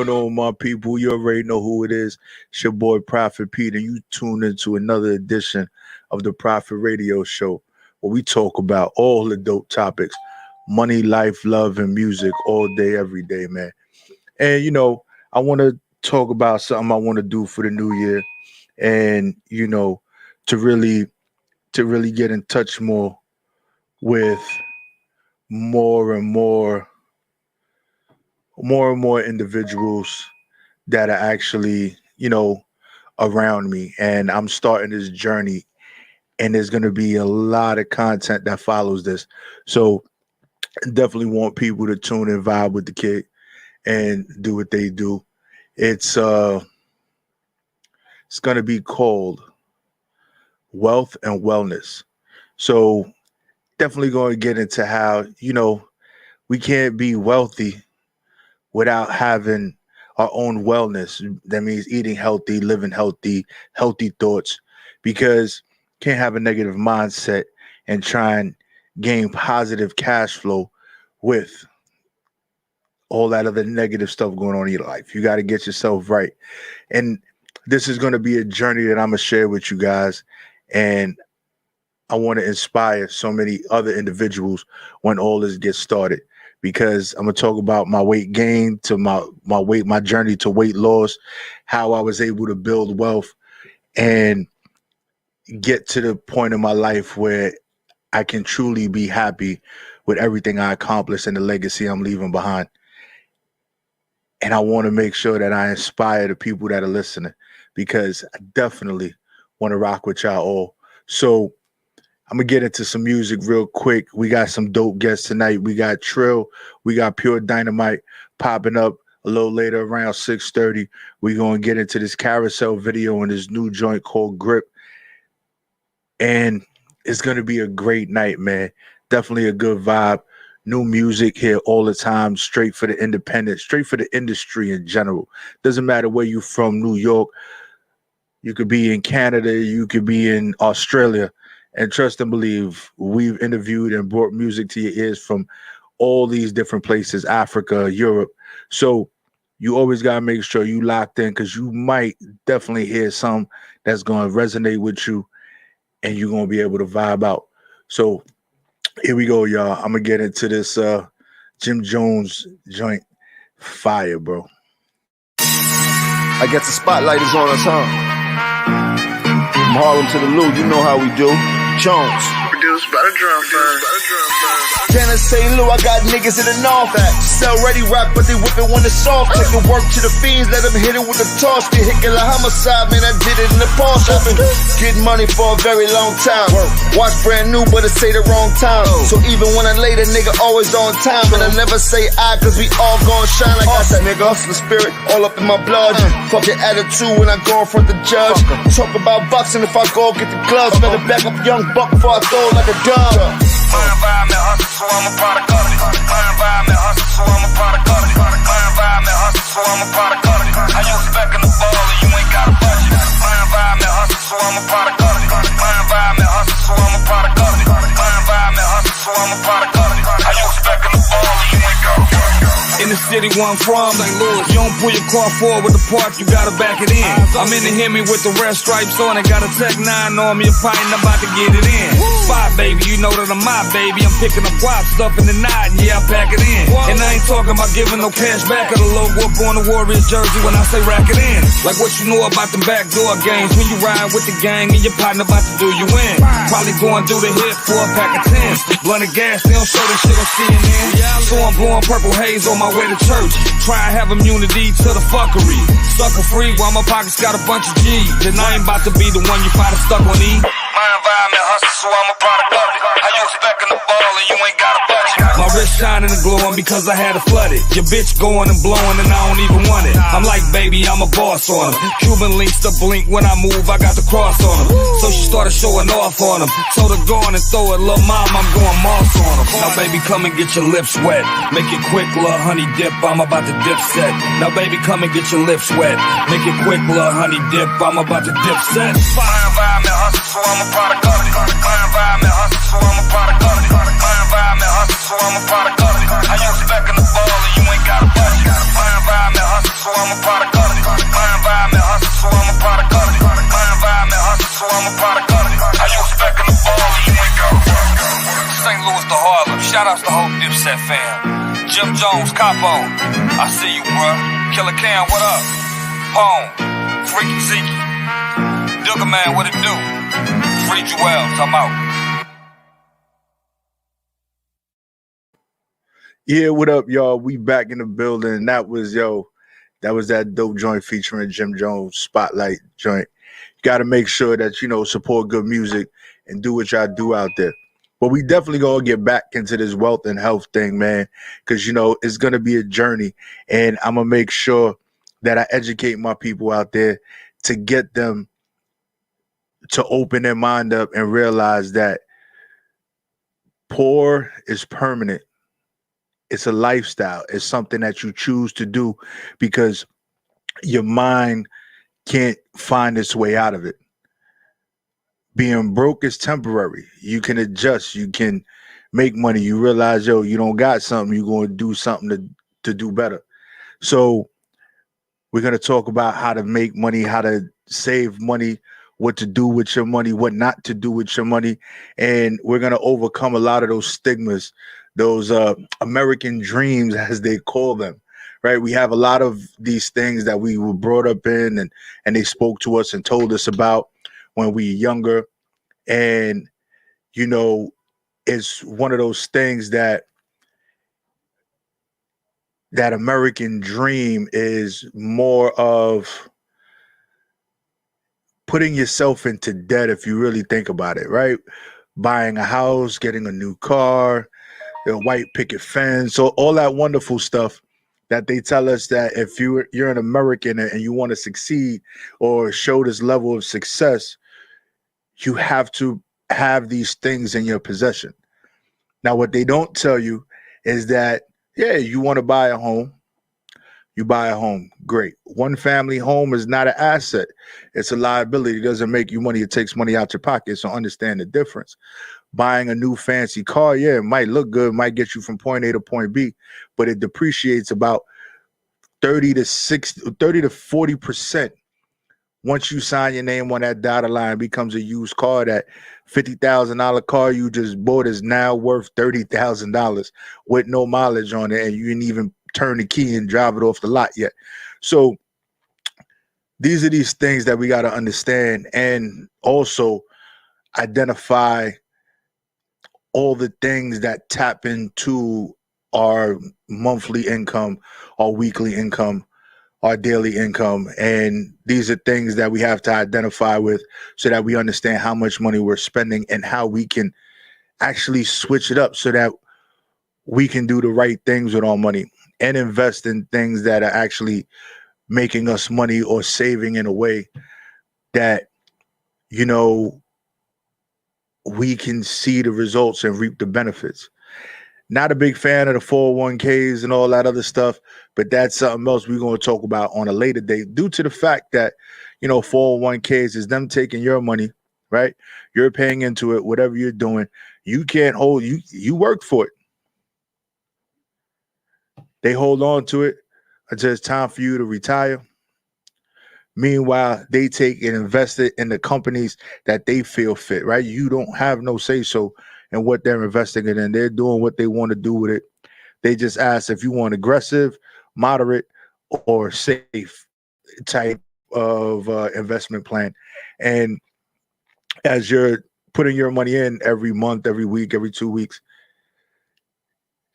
going on, my people? You already know who it is. It's your boy, Prophet Pete, and you tune into another edition of the Prophet Radio Show, where we talk about all the dope topics, money, life, love, and music all day, every day, man. And, you know, I want to talk about something I want to do for the new year and, you know, to really get in touch more with more and more individuals that are actually, you know, around me. And I'm starting this journey, and there's going to be a lot of content that follows this. So definitely want people to tune and vibe with the kid and do what they do. It's going to be called Wealth and Wellness. So definitely going to get into how, you know, we can't be wealthy without having our own wellness. That means eating healthy, living healthy, healthy thoughts, because can't have a negative mindset and try and gain positive cash flow with all that other negative stuff going on in your life. You got to get yourself right. And this is going to be a journey that I'm going to share with you guys. And I want to inspire so many other individuals when all this gets started, because I'm going to talk about my weight gain to my journey to weight loss, how I was able to build wealth and get to the point in my life where I can truly be happy with everything I accomplished and the legacy I'm leaving behind. And I want to make sure that I inspire the people that are listening, because I definitely want to rock with y'all all. So I'm going to get into some music real quick. We got some dope guests tonight. We got Trill. We got Pure Dynamite popping up a little later around 6:30. We're going to get into this carousel video and this new joint called Grip. And it's going to be a great night, man. Definitely a good vibe. New music here all the time, straight for the independent, straight for the industry in general. Doesn't matter where you're from, New York. You could be in Canada. You could be in Australia. And trust and believe, we've interviewed and brought music to your ears from all these different places, Africa, Europe. So you always got to make sure you locked in, because you might definitely hear some that's going to resonate with you and you're going to be able to vibe out. So here we go, y'all. I'm going to get into this Jim Jones joint. Fire, bro. I guess the spotlight is on us, huh? From Harlem to the Lou, you know how we do. Jones. Produced by the drum firm. Can I say, Lou, I got niggas in the north. Sell ready rock, but they whip it when it's soft. Take the work to the fiends, let them hit it with the toss. Get hit like homicide, man, I did it in the Porsche. I've been getting money for a very long time. Watch brand new, but it say the wrong time. So even when I late, a nigga always on time. And I never say I, cause we all gon' shine. Like I said, nigga, hustler spirit all up in my blood. Fuck your attitude when I go in front the judge. Talk about boxing if I go get the gloves. Better back up young buck before I throw it like a dub. My environment hustle, so I'm a product of it. My environment hustle, so I'm a product of it. My environment hustle, so I'm a product of it. How you expecting the ball and you ain't got a budget? My environment hustle, so I'm a product of it. My environment hustle, so I'm a product of it. My environment hustle, so I'm a product of it. How you expecting the ball and you ain't got a budget? In the city where I'm from, St. Louis, you don't pull your car forward with the park, you gotta back it in. I'm in the Hemi with the red stripes on it, got a Tech 9 on me, a pint, I'm about to get it in. Spot, baby, you know that I'm my baby. I'm picking up guap, stuff in the knot, and yeah, I pack it in. And I ain't talking about giving no cash back of the logo up on the Warriors jersey when I say rack it in. Like what you know about them backdoor games, when you ride with the gang and your partner about to do you in. Probably going through the hit for a pack of 10s. Blunted gas, they don't show that shit on CNN. So I'm blowing purple haze on my way to church. Try and have immunity to the fuckery. Sucker free while my pockets got a bunch of G's. Then I ain't about to be the one you find stuck on E. My environment hustle, so I'm a product of it. How you expecting the ball and you ain't got a budget? My wrist shining and glowing because I had it flooded. Your bitch going and blowing and I don't even want it. I'm like, baby, I'm a boss on him. Cuban links to blink when I move, I got the cross on him. So she started showing off on him. Told her go on and throw it, little mom, I'm going moss on him. Now baby, come and get your lips wet. Make it quick, little honey dip, I'm about to dip set. Now baby, come and get your lips wet. Make it quick, little honey dip, I'm about to dip set. My environment hustle, so I'm a product of it. My environment hustle, so I'm a product of it. My environment hustle, so I'm a product of it. How you expecting the ball and you ain't got a budget? My environment hustle, so I'm Reset fam. Jim Jones, Capo. I see you, bruh. Killer Cam, what up? Home. Freaky Zeke. Duggar Man, what it do? Free Jewels, I'm out. Yeah, what up, y'all? We back in the building. That was that dope joint featuring Jim Jones, Spotlight joint. You got to make sure that, support good music and do what y'all do out there. But we definitely gonna get back into this wealth and health thing, man, because, it's gonna be a journey, and I'm gonna make sure that I educate my people out there to get them to open their mind up and realize that poor is permanent. It's a lifestyle. It's something that you choose to do because your mind can't find its way out of it. Being broke is temporary. You can adjust. You can make money. You realize, you don't got something. You're going to do something to do better. So we're going to talk about how to make money, how to save money, what to do with your money, what not to do with your money. And we're going to overcome a lot of those stigmas, those American dreams, as they call them, right? We have a lot of these things that we were brought up in, and they spoke to us and told us about when we were younger. And, it's one of those things that American dream is more of putting yourself into debt if you really think about it, right? Buying a house, getting a new car, a white picket fence, so all that wonderful stuff that they tell us that if you're an American and you want to succeed or show this level of success, you have to have these things in your possession. Now, what they don't tell you is that, you want to buy a home. You buy a home. Great. One family home is not an asset. It's a liability. It doesn't make you money. It takes money out your pocket. So understand the difference. Buying a new fancy car, it might look good, might get you from point A to point B, but it depreciates about 30 to 40%. Once you sign your name on that dotted line, it becomes a used car. That $50,000 car you just bought is now worth $30,000 with no mileage on it, and you didn't even turn the key and drive it off the lot yet. So these are these things that we got to understand, and also identify all the things that tap into our monthly income, our weekly income, our daily income. And these are things that we have to identify with so that we understand how much money we're spending and how we can actually switch it up so that we can do the right things with our money and invest in things that are actually making us money or saving in a way that, we can see the results and reap the benefits. Not a big fan of the 401ks and all that other stuff, but that's something else we're going to talk about on a later date, due to the fact that, 401ks is them taking your money, right? You're paying into it, whatever you're doing. You can't hold, you work for it. They hold on to it until it's time for you to retire. Meanwhile, they take and invest it in the companies that they feel fit, right? You don't have no say so in what they're investing it in. They're doing what they want to do with it. They just ask if you want aggressive, moderate, or safe type of investment plan. And as you're putting your money in every month, every week, every 2 weeks,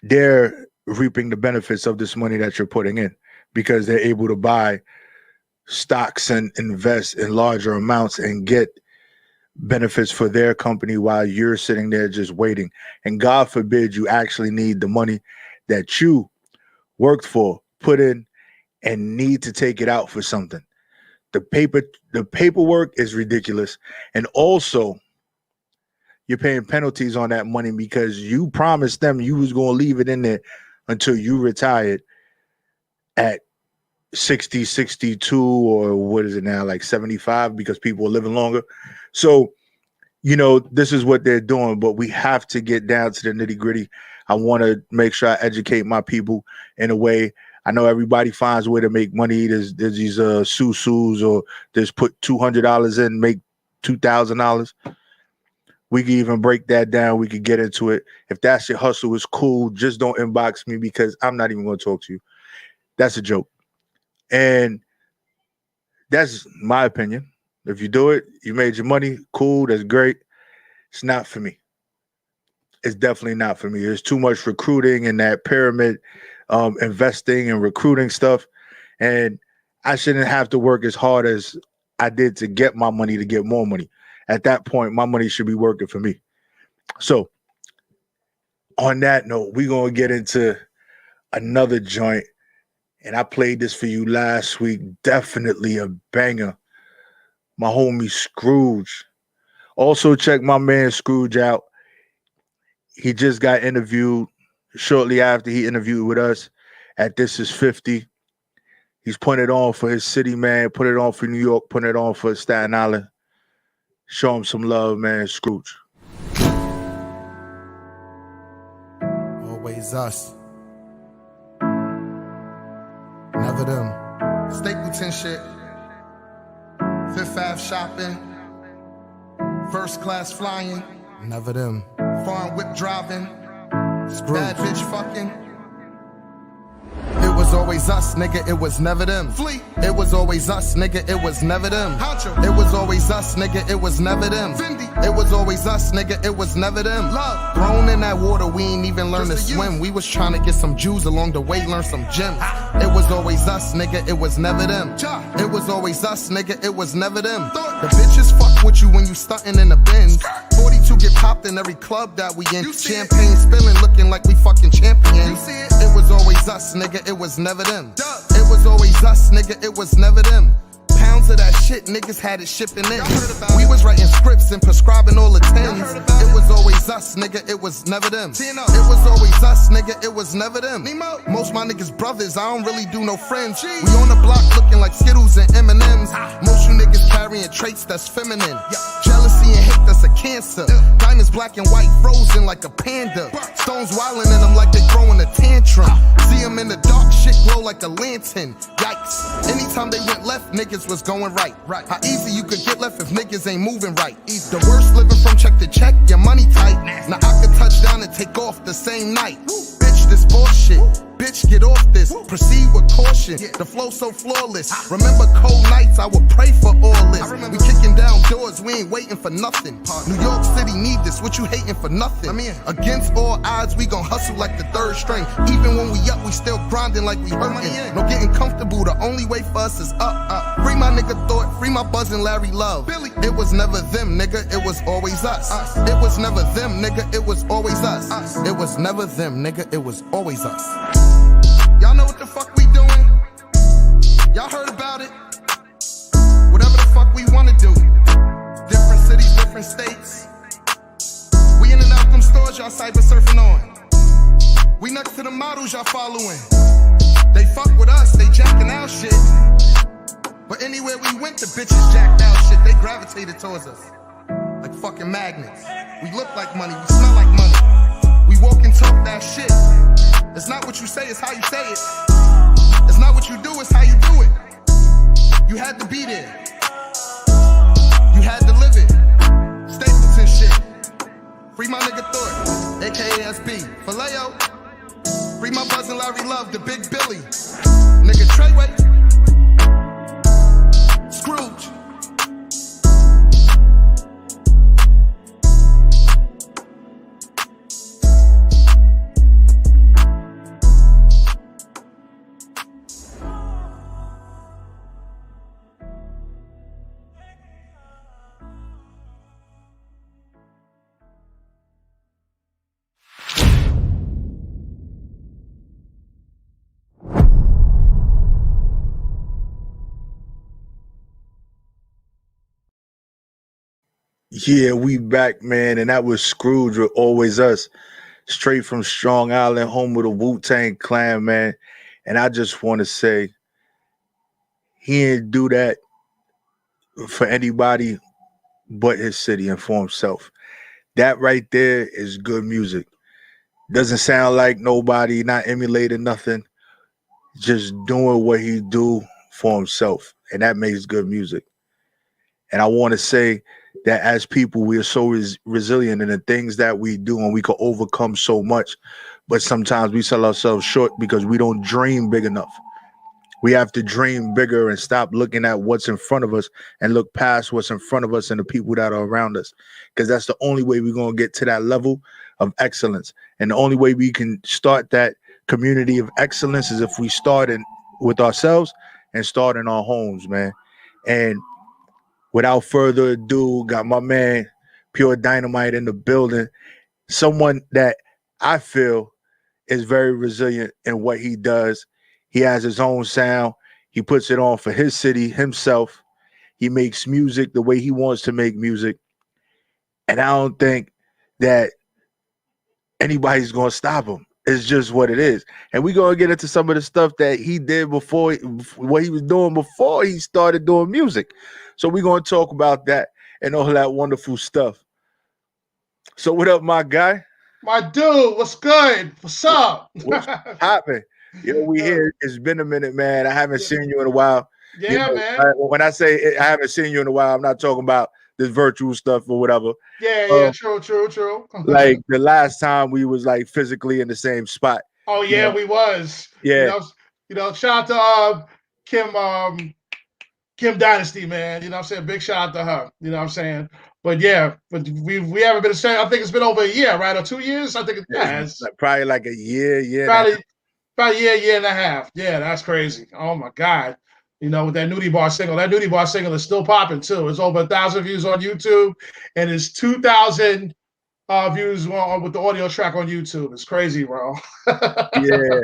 they're reaping the benefits of this money that you're putting in because they're able to buy stocks and invest in larger amounts and get benefits for their company while you're sitting there just waiting. And God forbid you actually need the money that you worked for, put in, and need to take it out for something. The paperwork is ridiculous. And also, you're paying penalties on that money because you promised them you was going to leave it in there until you retired at 60, 62, or what is it now, like 75, because people are living longer. So, this is what they're doing, but we have to get down to the nitty gritty. I want to make sure I educate my people in a way. I know everybody finds a way to make money. There's these susus, or there's put $200 in, make $2,000. We can even break that down. We could get into it. If that's your hustle, it's cool. Just don't inbox me because I'm not even going to talk to you. That's a joke. And that's my opinion. If you do it, you made your money, cool, that's great. It's not for me. It's definitely not for me. There's too much recruiting and that pyramid investing and recruiting stuff. And I shouldn't have to work as hard as I did to get my money to get more money. At that point, my money should be working for me. So on that note, we're going to get into another joint. And I played this for you last week. Definitely a banger. My homie Scrooge. Also check my man Scrooge out. He just got interviewed shortly after he interviewed with us at This Is 50. He's putting it on for his city, man. Put it on for New York. Putting it on for Staten Island. Show him some love, man. Scrooge. Always us. Never them. Stapleton shit. Fifth Ave shopping. First class flying. Never them. Foreign whip driving. Scrooge. Bad bitch fucking. It was always us, nigga, it was never them. Fleet. It was always us, nigga, it was never them. Honcho. It was always us, nigga, it was never them. Fendi. It was always us, nigga, it was never them. Love. Thrown in that water, we ain't even learn to swim. We was trying to get some Jews along the way, learn some gems. It was always us, nigga, it was never them. It was always us, nigga, it was never them. The bitches fuck with you when you stuntin' in the bins. 42 get popped in every club that we in. Champagne spilling, looking like we fucking champions. It was always us, nigga, it was never them. It was always us, nigga, it was never them. Pounds of that shit, niggas had it shipping in. We was writing scripts and prescribing all the tens. It was always us, nigga, it was never them. It was always us, nigga, it was never them. Most my niggas brothers, I don't really do no friends. We on the block looking like Skittles and M&Ms. Most you niggas carrying traits that's feminine. Jealousy and hate, that's a cancer. Diamonds black and white, frozen like a panda. Stones wildin' in them like they throwing a tantrum. See them in the dark, shit glow like a lantern. Yikes. Anytime they went left, niggas was going right. How easy you could get left if niggas ain't moving right. The worst living from check to check, your money tight. Now I could touch down and take off the same night. Bitch, this bullshit. Bitch, get off this. Proceed with caution. The flow so flawless. Remember cold nights, I would pray for all this. We kicking down doors, we ain't waiting for nothing. New York City need this, what you hating for nothing? Against all odds, we gon' hustle like the third string. Even when we up, we still grinding like we hurting. No getting comfortable, the only way for us is up. Free my nigga Thought, free my buzzin' Larry Love. It was never them, nigga, it was always us. It was never them, nigga, it was always us. It was never them, nigga, it was always us. Y'all know what the fuck we doing? Y'all heard about it? Whatever the fuck we wanna do. Different cities, different states. We in and out them stores y'all cyber surfing on. We next to the models y'all following. They fuck with us, they jacking out shit. But anywhere we went, the bitches jacked out shit. They gravitated towards us. Like fucking magnets. We look like money, we smell like money. We walk and talk that shit. It's not what you say, it's how you say it. It's not what you do, it's how you do it. You had to be there. You had to live it. Stapleton shit. Free my nigga Thought, aka SB. Vallejo. Free my buzzin' Larry Love, the Big Billy. Nigga Treyway. Scrooge. Yeah, we back, man, and that was Scrooge with Always Us, straight from Strong Island, home of the Wu-Tang Clan, man. And I just want to say, he didn't do that for anybody but his city and for himself. That right there is good music. Doesn't sound like nobody, not emulating nothing, just doing what he do for himself, and that makes good music. And I want to say that as people we are so resilient in the things that we do, and we can overcome so much, but sometimes we sell ourselves short because we don't dream big enough. We have to dream bigger and stop looking at what's in front of us and look past what's in front of us and the people that are around us, because that's the only way we're going to get to that level of excellence. And the only way we can start that community of excellence is if we start with ourselves and start in our homes, man. And without further ado, got my man Pure Dynamite in the building. Someone that I feel is very resilient in what he does. He has his own sound. He puts it on for his city, himself. He makes music the way he wants to make music. And I don't think that anybody's going to stop him. It's just what it is. And we're going to get into some of the stuff that he did before, what he was doing before he started doing music. So we're going to talk about that and all that wonderful stuff. So what up, my guy? My dude, what's good? What's up? What's happening? We here. It's been a minute, man. I haven't seen you in a while. Yeah, man. When I say I haven't seen you in a while, I'm not talking about this virtual stuff or whatever. Yeah, true. Like the last time we was like physically in the same spot. Oh yeah, we was. Yeah. Shout out to Kim Dynasty, man. You know what I'm saying? Big shout out to her. You know what I'm saying? But yeah, but we haven't been the same. I think it's been over a year, right? Or 2 years? I think it's probably like a year. Probably year and a half. Yeah, that's crazy. Oh my God. With that Nudie Bar single. That Nudie Bar single is still popping too. It's over 1,000 views on YouTube, and it's 2,000 views with the audio track on YouTube. It's crazy, bro. Yeah.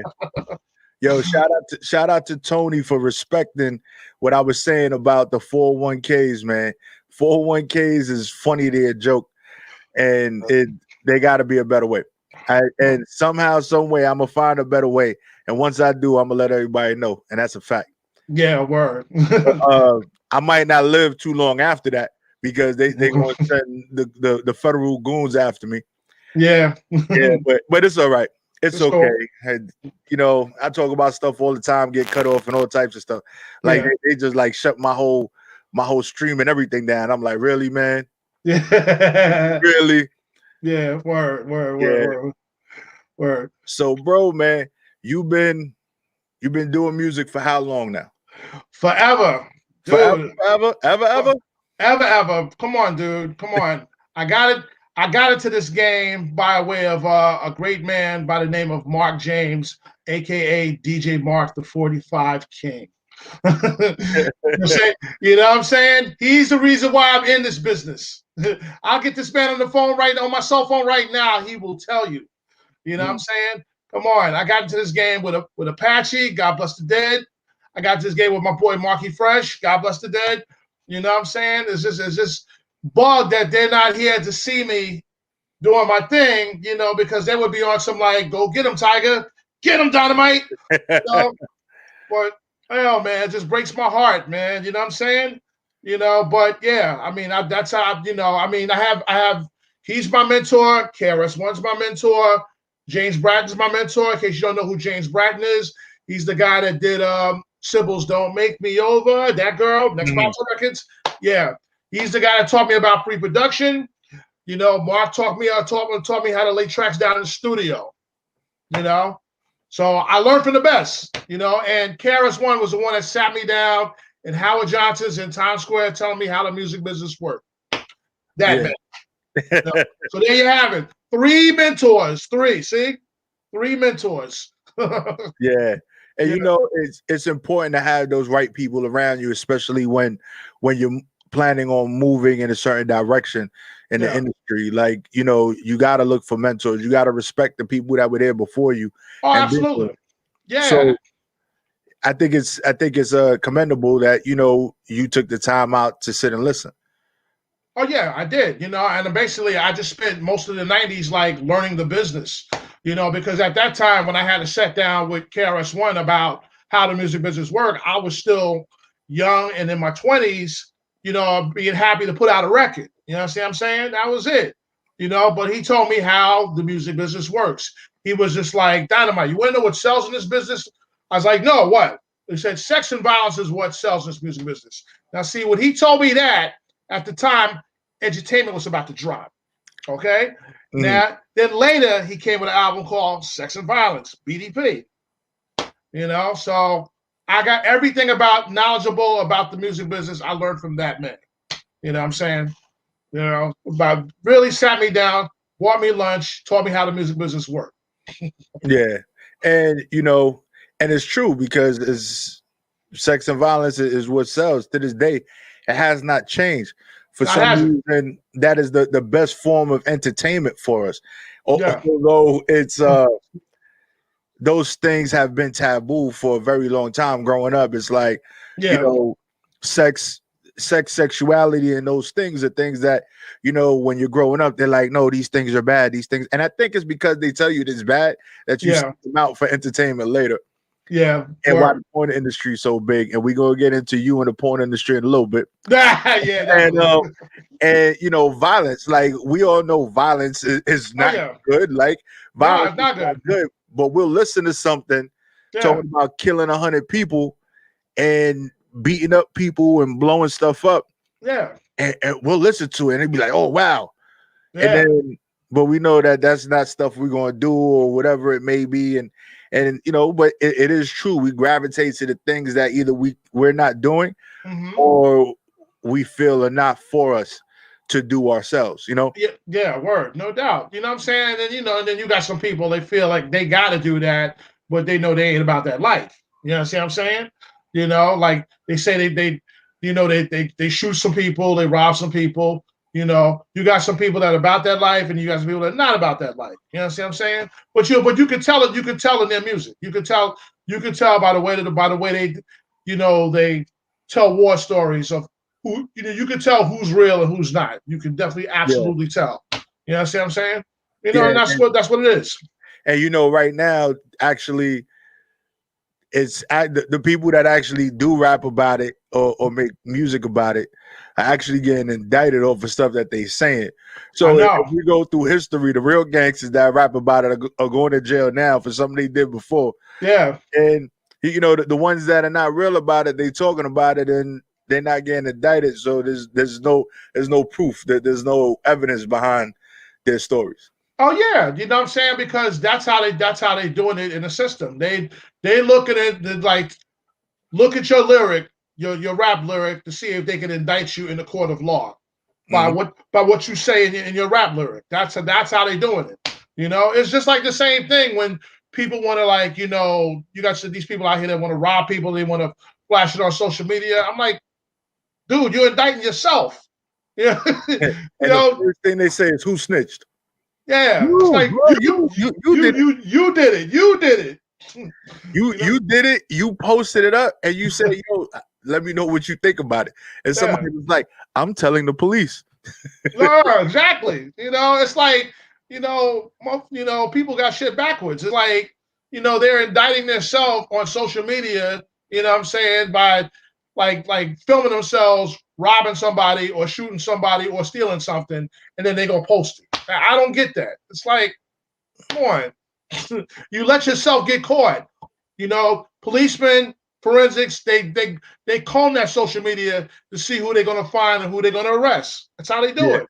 Yo, shout out to Tony for respecting what I was saying about the 401ks, man. 401ks is funny to a joke, and they got to be a better way. And somehow, some way, I'm gonna find a better way. And once I do, I'm gonna let everybody know, and that's a fact. Yeah, word. I might not live too long after that because they gonna send the federal goons after me. Yeah. Yeah, but it's all right. It's okay. And, I talk about stuff all the time, get cut off and all types of stuff. Like they just like shut my whole stream and everything down. I'm like, really, man? Yeah. Really? Yeah. Word. So, bro, man, you've been doing music for how long now? Forever. Dude. Ever? Come on, dude. Come on. I got into this game by way of a great man by the name of Mark James, aka DJ Mark the 45 King. You know what I'm saying? He's the reason why I'm in this business. I'll get this man on the phone on my cell phone right now. He will tell you. You know what I'm saying? Come on. I got into this game with Apache, God bless the dead. I got into this game with my boy Marky Fresh, God bless the dead. You know what I'm saying? It's just bug that they're not here to see me doing my thing, because they would be on some like, go get him, Tiger, get him, Dynamite. But hell, man, it just breaks my heart, man. You know what I'm saying? But yeah, I mean, that's how, I have, he's my mentor. KRS-One's my mentor. James Bratton's my mentor. In case you don't know who James Bratton is, he's the guy that did Sybil's Don't Make Me Over, that girl, Next Box Records. Yeah. He's the guy that taught me about pre-production. Mark taught me how to lay tracks down in the studio. So I learned from the best. And KRS-One was the one that sat me down in Howard Johnson's in Times Square, telling me how the music business worked. Man. So there you have it. 3 mentors. 3. See, 3 mentors. Yeah. And it's important to have those right people around you, especially when you're planning on moving in a certain direction in the industry. Like, you got to look for mentors. You got to respect the people that were there before you. Oh, absolutely. Yeah. So I think it's commendable that, you took the time out to sit and listen. Oh yeah, I did, and basically I just spent most of the 90s like learning the business, because at that time when I had to sit down with KRS-One about how the music business worked, I was still young and in my 20s, being happy to put out a record. You know what I'm saying? That was it. But he told me how the music business works. He was just like, Dynamite, you want to know what sells in this business? I was like, no, what? He said, sex and violence is what sells in this music business. Now, see, when he told me that at the time, Entertainment was about to drop. Okay? Mhm. Now, then later he came with an album called Sex and Violence, BDP. So I got everything knowledgeable about the music business I learned from that man. You know what I'm saying? About really sat me down, bought me lunch, taught me how the music business worked. Yeah, and and it's true because it's sex and violence is what sells to this day. It has not changed. For Now, it some hasn't. reason, that is the best form of entertainment for us. Yeah. Although it's those things have been taboo for a very long time growing up. It's like, you Yeah. know, sex, sexuality, and those things are things that, when you're growing up, they're like, no, these things are bad, these things. And I think it's because they tell you it's bad that you seek Yeah. them out for entertainment later. Yeah. And why the Word. porn industry is so big. And we're going to get into you and the porn industry in a little bit. Yeah. And, Definitely. violence, like we all know violence is Oh not yeah. good. Like No, violence it's is not not good. good, but we'll listen to something Yeah. talking about killing 100 people and beating up people and blowing stuff up, Yeah. and we'll listen to it and it'd be like, oh wow. And Yeah. then, but we know that that's not stuff we're going to do or whatever it may be. And but it is true. We gravitate to the things that either we're not doing Mm-hmm. or we feel are not for us to do ourselves, Yeah, word, no doubt. You know what I'm saying? And then you got some people they feel like they gotta do that, but they know they ain't about that life. You know what I'm saying? Like they say they shoot some people, they rob some people. You got some people that are about that life, and you got some people that are not about that life. You know what I'm saying? But you can tell it. You can tell in their music. You can tell by the way they tell war stories of who you can tell who's real and who's not. You can definitely Yeah. absolutely tell. You know what I'm saying? Yeah. And that's what it is. And right now, actually, it's the people that actually do rap about it or make music about it are actually getting indicted over stuff that they saying. I So if know. we go through history, the real gangsters that rap about it are going to jail now for something they did before. Yeah. And the ones that are not real about it, they talking about it and they're not getting indicted. So there's no proof, that there's no evidence behind their stories. Oh yeah, you know what I'm saying? Because that's how they doing it in the system. They look at it like look at your lyric, your rap lyric, to see if they can indict you in the court of law by what you say in your rap lyric. That's how they doing it. It's just like the same thing when people want to you got these people out here that want to rob people, they want to flash it on social media. I'm like, dude, you're indicting yourself. Yeah, And the first thing they say is who snitched. Yeah, it's You, like bro, you did it. you did it. You did it. You did it. You posted it up, and you said, "Yo, let me know what you think about it." And somebody was like, "I'm telling the police." No, exactly. It's like people got shit backwards. It's like they're indicting themselves on social media. You know what I'm saying, by like filming themselves robbing somebody or shooting somebody or stealing something, and then they gonna post it. I don't get that. It's like, come on, you let yourself get caught. Policemen, forensics, they comb that social media to see who they're gonna find and who they're gonna arrest. That's how they do it.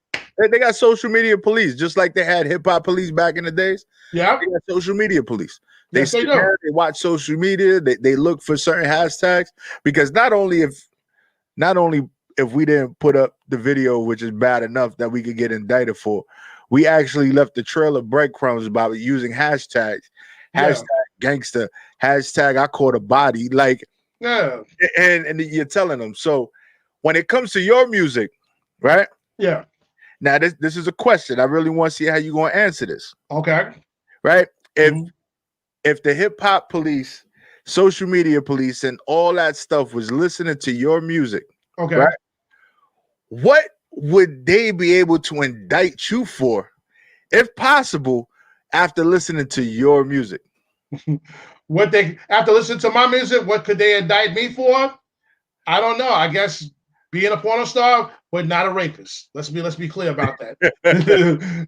They got social media police, just like they had hip hop police back in the days. Yeah, they got social media police. Yes, they sit do. there, they watch social media. They look for certain hashtags because not only if we didn't put up the video, which is bad enough that we could get indicted for, we actually left the trail of breadcrumbs about using hashtags. Hashtag gangster, hashtag I caught a body, like and you're telling them. So when it comes to your music, right? Yeah. Now this is a question. I really want to see how you're gonna answer this. Okay. Right? If the hip hop police, social media police, and all that stuff was listening to your music, okay, right? What would they be able to indict you for, if possible, after listening to your music? What they after listening to my music, what could they indict me for? I don't know. I guess being a porno star, but not a rapist. Let's be clear about that.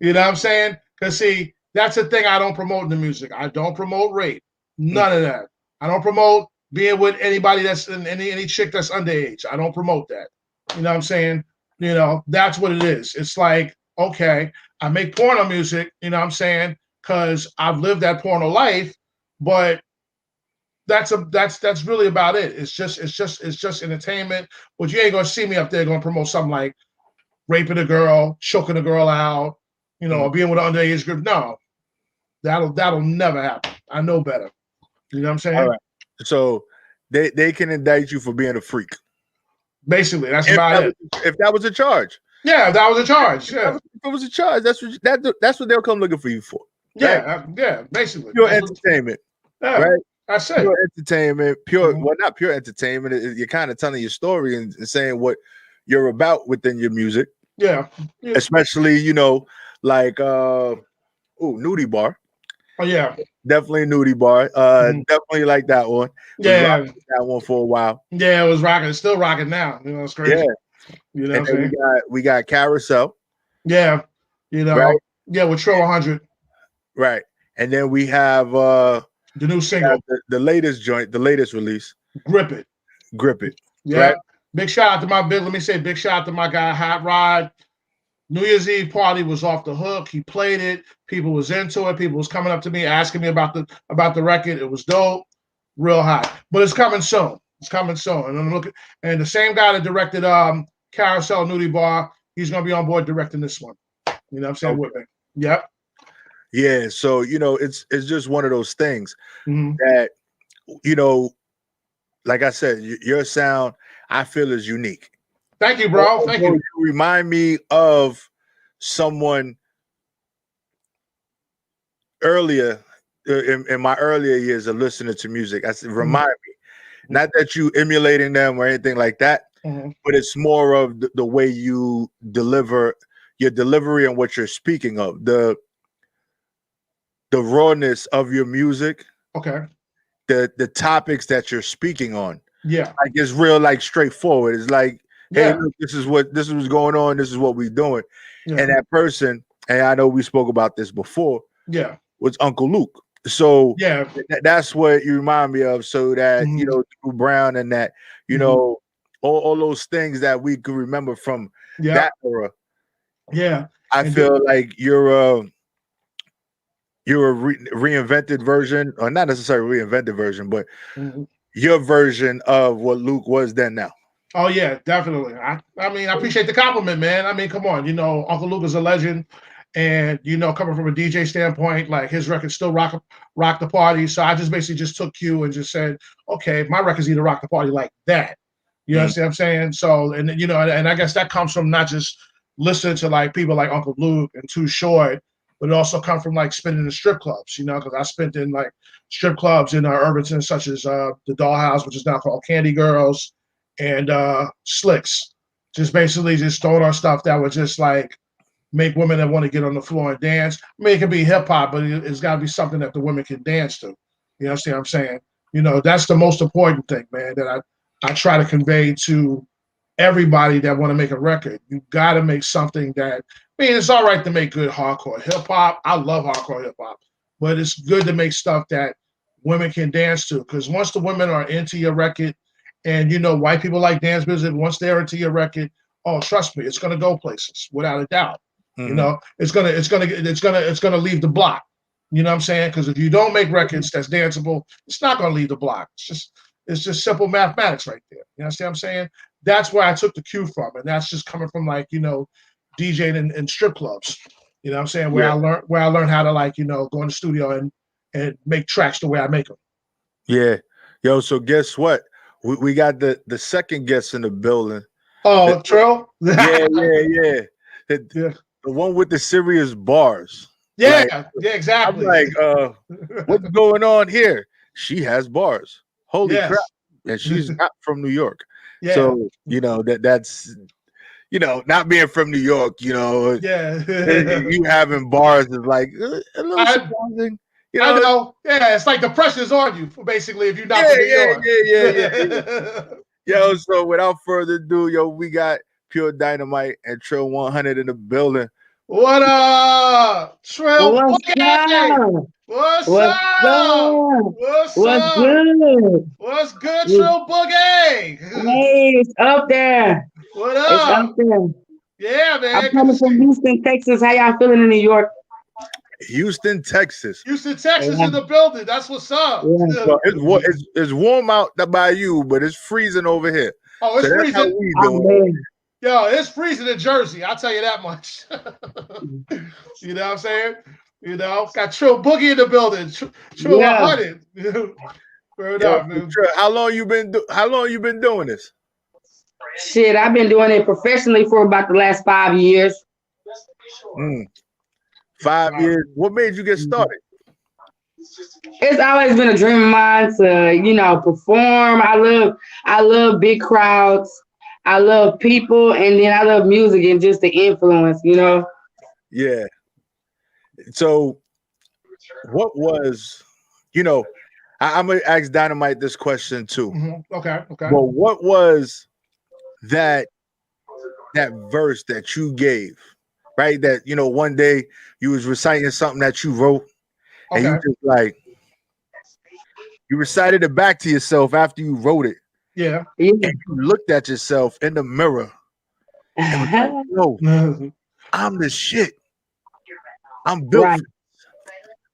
You know what I'm saying? Because see, that's the thing I don't promote in the music. I don't promote rape. None of that. I don't promote being with anybody that's any chick that's underage. I don't promote that. You know what I'm saying? You know, that's what it is. It's like, okay, I make porno music, you know what I'm saying? Because I've lived that porno life, but that's really about it. It's just entertainment. But you ain't gonna see me up there gonna promote something like raping a girl, choking a girl out, you know, or being with an underage group. No, that'll never happen. I know better. You know what I'm saying? All right. So they can indict you for being a freak. Basically, that's If about that it. was, if that was a charge. Yeah, that was a charge. Yeah, If it was a charge, that's what they'll come looking for you for. Right? yeah. Basically, Pure that's what, entertainment. yeah, Right? that's it. Pure entertainment, Mhm. well, not pure entertainment. You're kind of telling your story and saying what you're about within your music, Yeah. especially, like Nudie Bar. Oh yeah. Definitely Nudie Bar. Mhm. Definitely like that one. Was Yeah. rocking that one for a while. Yeah, it was rocking. It's still rocking now. You know, it's Yeah. crazy. You know And what I'm then saying? we got Carousel, Yeah. You right? know, yeah, with Trill 100, Right. And then we have the new single, the latest joint, the latest release, Grip It. Grip It. Yeah. Right. Big shout out to let me say big shout out to my guy, Hot Rod. New Year's Eve party was off the hook. He played it. People was into it. People was coming up to me asking me about the record. It was dope, real hot. But it's coming soon. It's coming soon. And I'm looking. And the same guy that directed Carousel Nudie Bar, he's gonna be on board directing this one. You know what I'm saying? Okay. With me. Yep. Yeah. So, it's just one of those things Mhm. that, like I said, your sound I feel is unique. Thank you, bro. Thank Although you. you remind me of someone earlier in my earlier years of listening to music. I said, remind me, not that you emulating them or anything like that, Mhm. but it's more of the way you deliver your delivery and what you're speaking of, the rawness of your music, Okay. the topics that you're speaking on. Yeah. Like it's real, like straightforward. It's like, hey, Yeah. look, this is what's going on. This is what we're doing. Yeah. And that person, and I know we spoke about this before, Yeah. was Uncle Luke. So Yeah. that's what you remind me of. So that Mhm. Drew Brown and that all those things that we could remember from Yeah. that era. Yeah. I And feel like you're a reinvented version, or not necessarily reinvented version, but Mhm. your version of what Luke was then now. Oh yeah, definitely. I mean, I appreciate the compliment, man. I mean, come on, Uncle Luke is a legend, and coming from a DJ standpoint, like his records still rock the party. So I just basically just took cue and just said, okay, my records need to rock the party like that. You understand what I'm saying? So, and I guess that comes from not just listening to like people like Uncle Luke and Too Short, but it also comes from like spinning in strip clubs, because I spent in like strip clubs in Irvington, such as the Dollhouse, which is now called Candy Girls, and Slicks. Just basically just throwing on stuff that would just like make women that want to get on the floor and dance. I mean, it can be hip hop, but it's got to be something that the women can dance to. You know what I'm saying? That's the most important thing, man, that I try to convey to everybody that want to make a record. You got to make something that, I mean, it's all right to make good hardcore hip hop. I love hardcore hip hop, but it's good to make stuff that women can dance to. Because once the women are into your record, and white people like dance music, once they're into your record, oh, trust me, it's gonna go places without a doubt. It's gonna leave the block. You know what I'm saying? Because if you don't make records that's danceable, it's not gonna leave the block. It's just simple mathematics right there. You understand what I'm saying? That's where I took the cue from, and that's just coming from like DJing in strip clubs. You know what I'm saying? Where I learned how to like go in the studio and make tracks the way I make them. Yeah. Yo, so guess what? We got the second guest in the building. Oh, Trill? Yeah. Yeah. The one with the serious bars. Yeah, Like, yeah, exactly. I'm like, what's going on here? She has bars. Holy Yes. crap. And she's not from New York. Yeah. So, that's not being from New York, Yeah. you having bars is like a little surprising. I know. Yeah, it's like the pressure's on you, basically, if you're not from New York. Yeah. Yo, so without further ado, we got Pure Dynamite and Trill 100 in the building. What up, Trill? What's up? What's What's up? up? What's What's up? good? What's good, Trill Boogie? Hey, it's up there. What It's up? up there. Yeah, I'm man. Good to coming see from you. Houston, Texas. How y'all feeling in New York? Houston, Texas. Houston, Texas Yeah. in the building. That's what's up. Yeah. Well, it's warm out by you, but it's freezing over here. Oh, it's So that's how freezing. we Oh, doing. man. Yo, it's freezing in Jersey. I'll tell you that much. You know what I'm saying? You know, got Trill Boogie in the building. Trill Yeah. 100. Word Yo, up, man. How long you been doing this? Shit, I've been doing it professionally for about the last 5 years. 5 years. What made you get started? It's always been a dream of mine to, perform. I love big crowds. I love people, and then I love music and just the influence, Yeah. So what was, I'm gonna ask Dynamite this question too. Okay. Well, what was that verse that you gave, right? That one day you was reciting something that you wrote, and you just like you recited it back to yourself after you wrote it. Yeah. And you looked at yourself in the mirror and was like, "Yo, I'm the shit. I'm built." Right.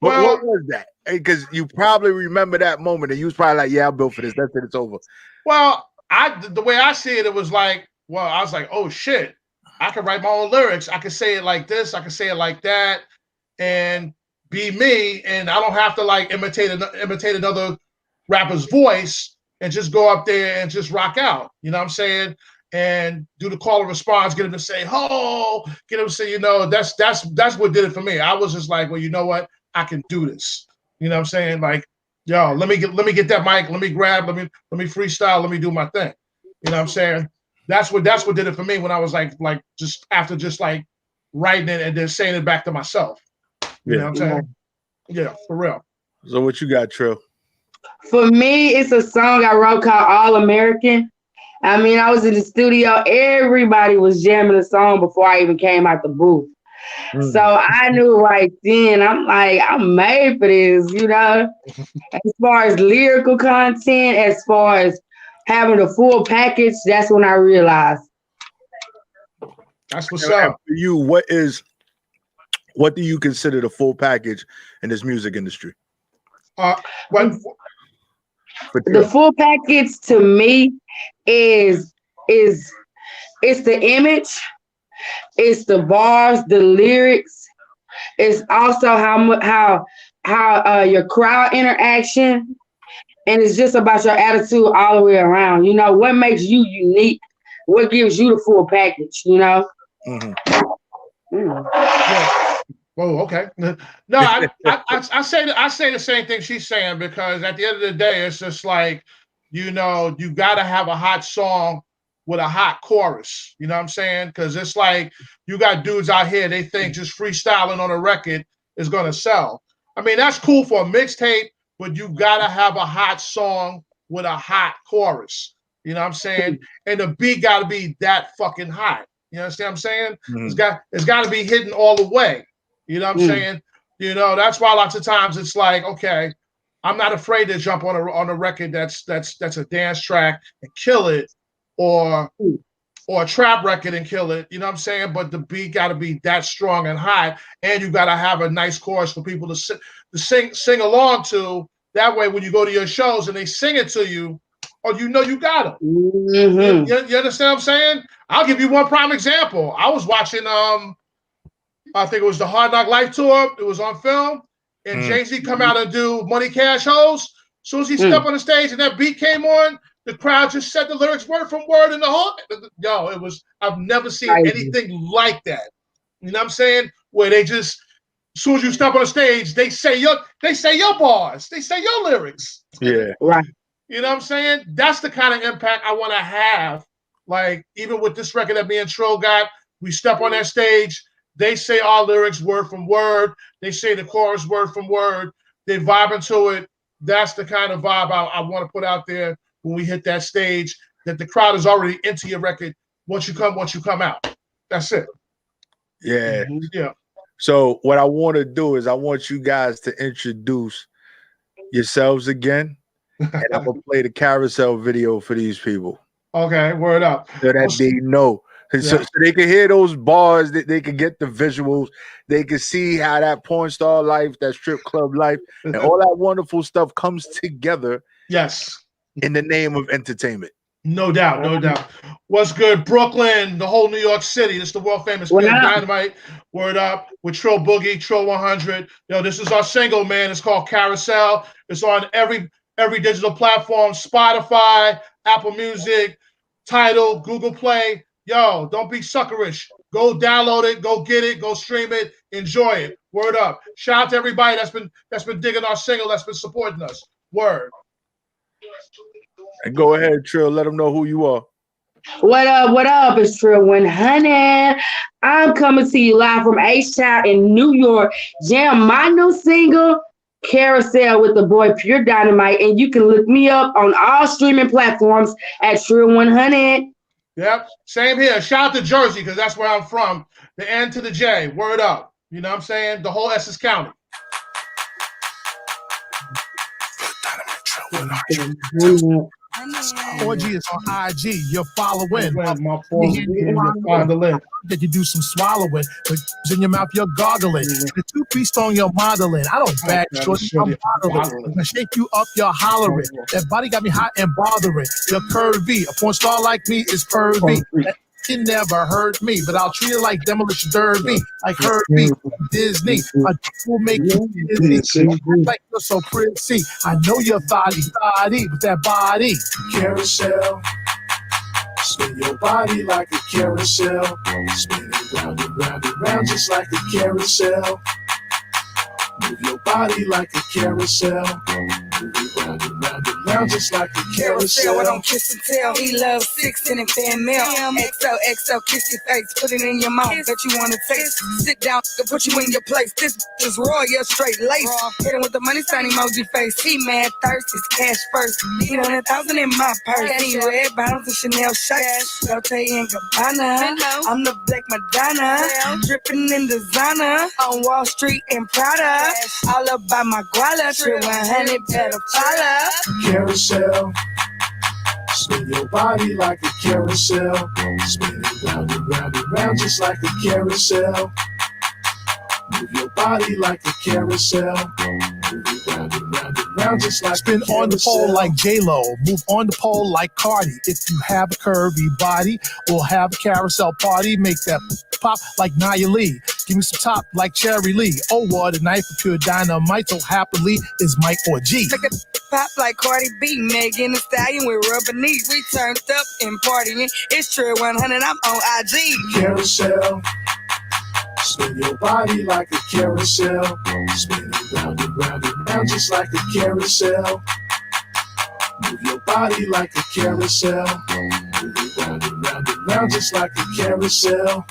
What Well, was that? Because you probably remember that moment, and you was probably like, "Yeah, I'm built for this. That's it. It's over." well, the way I see it, it was like, well, I was like, oh shit, I can write my own lyrics. I can say it like this. I can say it like that, and be me. And I don't have to like imitate another rapper's voice and just go up there and just rock out. You know what I'm saying? And do the call and response, get him to say "ho," get him to say, that's what did it for me. I was just like, well, you know what? I can do this. You know what I'm saying? Like, yo, let me get that mic, let me grab, let me freestyle, let me do my thing. You know what I'm saying? That's what did it for me when I was like just after just like writing it and then saying it back to myself. You know what I'm saying? Yeah, for real. So what you got, Trill? For me, it's a song I wrote called All American. I mean, I was in the studio, everybody was jamming the song before I even came out the booth. So I knew right then, I'm like, I'm made for this, As far as lyrical content, as far as having the full package, that's when I realized. That's what's And up. for you, what do you consider the full package in this music industry? What The full package to me is it's the image, it's the bars, the lyrics, it's also how your crowd interaction, and it's just about your attitude all the way around. What makes you unique, what gives you the full package. Oh, okay. No, I say the same thing she's saying, because at the end of the day, it's just like, you got to have a hot song with a hot chorus. You know what I'm saying? Because it's like you got dudes out here, they think just freestyling on a record is gonna sell. I mean, that's cool for a mixtape, but you gotta have a hot song with a hot chorus. You know what I'm saying? And the beat gotta be that fucking hot. You understand what I'm saying? It's got to be hitting all the way. You know what I'm saying? That's why lots of times it's like, okay, I'm not afraid to jump on a record that's a dance track and kill it, or a trap record and kill it. You know what I'm saying? But the beat got to be that strong and high, and you got to have a nice chorus for people to sing along to. That way, when you go to your shows and they sing it to you, oh, you got them. You understand what I'm saying? I'll give you one prime example. I was watching, I think it was the Hard Knock Life tour. It was on film, and Jay-Z come out and do Money Cash Hoes. As soon as he stepped on the stage and that beat came on, the crowd just said the lyrics word from word in the whole. Yo, it was. I've never seen anything like that. You know what I'm saying? Where they just, as soon as you step on the stage, they say your bars, they say your lyrics. Yeah, right. You know what I'm saying? That's the kind of impact I want to have. Like, even with this record that me and Trill got, we step on that stage, they say our lyrics word from word, they say the chorus word from word, they vibe into it. That's the kind of vibe I want to put out there when we hit that stage, that the crowd is already into your record once you come out. That's it. Yeah. Yeah. So what I want to do is I want you guys to introduce yourselves again, and I'm gonna play the carousel video for these people. Okay, word up. So that they know. So they can hear those bars, they can get the visuals, they can see how that porn star life, that strip club life, and all that wonderful stuff comes together. Yes. In the name of entertainment. No doubt, no doubt. What's good, Brooklyn, the whole New York City. This is the world famous kid, Dynamite. Word up with Trill Boogie, Trill 100. Yo, this is our single, man. It's called Carousel. It's on every digital platform: Spotify, Apple Music, Tidal, Google Play. Yo, don't be suckerish. Go download it, go get it, go stream it, enjoy it. Word up. Shout out to everybody that's been digging our single, that's been supporting us. Word. And go ahead, Trill. Let them know who you are. What up? What up? It's Trill 100. I'm coming to you live from H-Town in New York. Jam my new single, Carousel, with the boy Pure Dynamite. And you can look me up on all streaming platforms at Trill 100. Yep. Same here. Shout out to Jersey, because that's where I'm from. The N to the J. Word up. You know what I'm saying? The whole Essex County. Orgy is on IG, you're following. That you do some swallowing, but in your mouth you're gargling. The 2-piece stone you're modeling. I don't back, shorty, I'm modeling. I'm gonna shake you up, you're hollering. That body got me hot and bothering. You're curvy. A porn star like me is pervy. You never heard me, but I'll treat it like Demolition Derby, like Herbie, Disney. I will make you dizzy. Like you're so pretty. I know you're thotty with that body. Carousel, spin your body like a carousel. Spin it round and round and round just like a carousel. Move your body like a carousel. Move it round and round and round just like a carousel. I don't kiss and tell. He loves 16 and fan mail. XOXO, kiss your face, put it in your mouth. Bet you wanna taste. Sit down, put you in your place. This is raw, you're straight lace. Hit him with the money sign emoji face. He mad thirst, it's cash first. He 100,000 in my purse. He red bottles and Chanel shirts. Dolce and Gabbana. I'm the Black Madonna. Dripping in designer. On Wall Street and Prada. All about my guala. Trill 100, better follow. Carousel, spin your body like a carousel. Spin it round and round and round just like a carousel. Move your body like a carousel. Move it round and round and round just like spin on the pole like J-Lo. Move on the pole like Cardi. If you have a curvy body, we'll have a carousel party. Make that pop like Nia Lee. Give me some top like Cherry Lee. Oh, what a night for Pure Dynamite. So happily is Mike or G. Make it pop like Cardi B. Megan Thee Stallion with rubber knees. We turned up and partying. It's Trill 100. I'm on IG. Carousel, spin your body like a carousel. Spin it round and round and round just like a carousel. Move your body like a carousel. Move it round and round and round just like a carousel.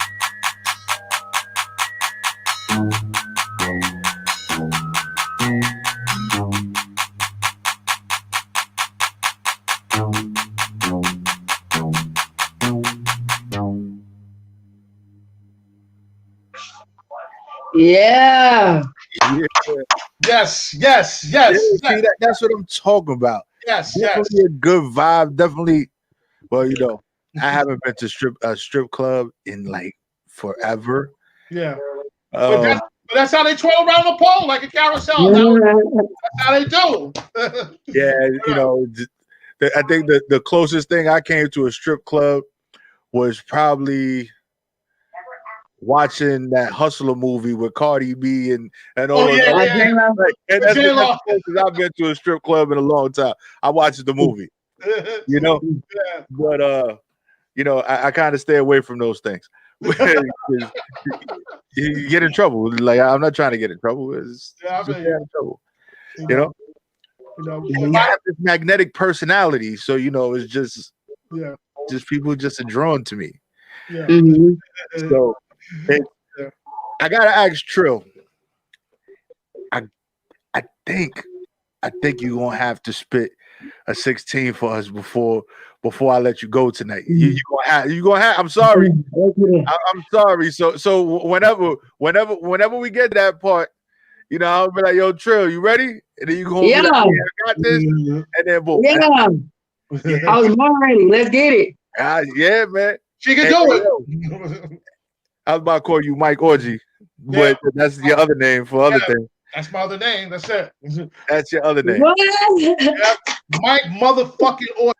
Yeah. Yes. See, that's what I'm talking about. Yes. Definitely a good vibe. Definitely. Well, you know, I haven't been to a strip club in like forever. Yeah. But that's how they twirl around the pole like a carousel. That's how they do. Yeah, you know, I think the closest thing I came to a strip club was probably watching that Hustler movie with Cardi B and all those other things. Like, and that's the closest I've been to a strip club in a long time. I watched the movie, you know, but you know, I kind of stay away from those things. You get in trouble. Like, I'm not trying to get in trouble. It's I mean, in trouble. You know, you have this magnetic personality, so you know it's just people just are drawn to me. Yeah. So I gotta ask Trill. I think you're gonna have to spit a 16 for us before I let you go tonight. You gonna have. I'm sorry. I'm sorry. So whenever we get to that part, you know, I'll be like, "Yo, Trill, you ready?" And then you gonna be like, "Yeah, I got this," and then boom. Yeah. I was born ready. Let's get it. Yeah, man. She can do it. I was about to call you Mike Orgy, but that's your other name for other things. That's my other name. That's it. That's your other name. What? Yeah, Mike motherfucking Orgy.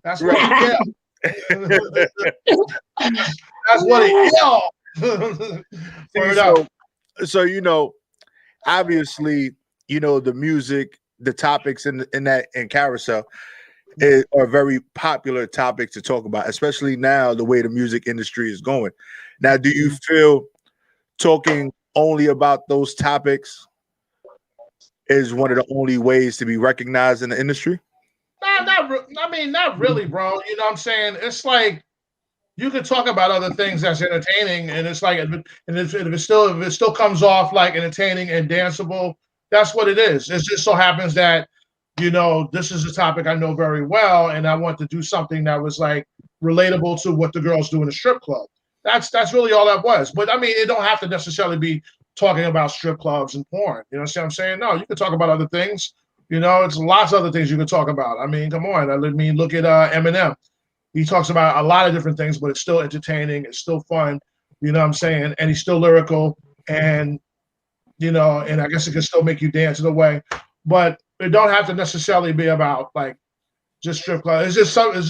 That's what it That's what it See, so obviously, the music, the topics in carousel are very popular topics to talk about, especially now the way the music industry is going. Now, do you feel talking only about those topics is one of the only ways to be recognized in the industry? Not really, bro. You know what I'm saying? It's like you could talk about other things that's entertaining, and it's like, and if it still comes off like entertaining and danceable, that's what it is. It just so happens that this is a topic I know very well, and I want to do something that was like relatable to what the girls do in a strip club. That's really all that was. But I mean, it don't have to necessarily be talking about strip clubs and porn. You know what I'm saying? No, you can talk about other things. It's lots of other things you can talk about. I mean, come on. I mean, look at Eminem. He talks about a lot of different things, but it's still entertaining. It's still fun. You know what I'm saying? And he's still lyrical. And, and I guess it can still make you dance in a way. But it don't have to necessarily be about like just strip club. It's just something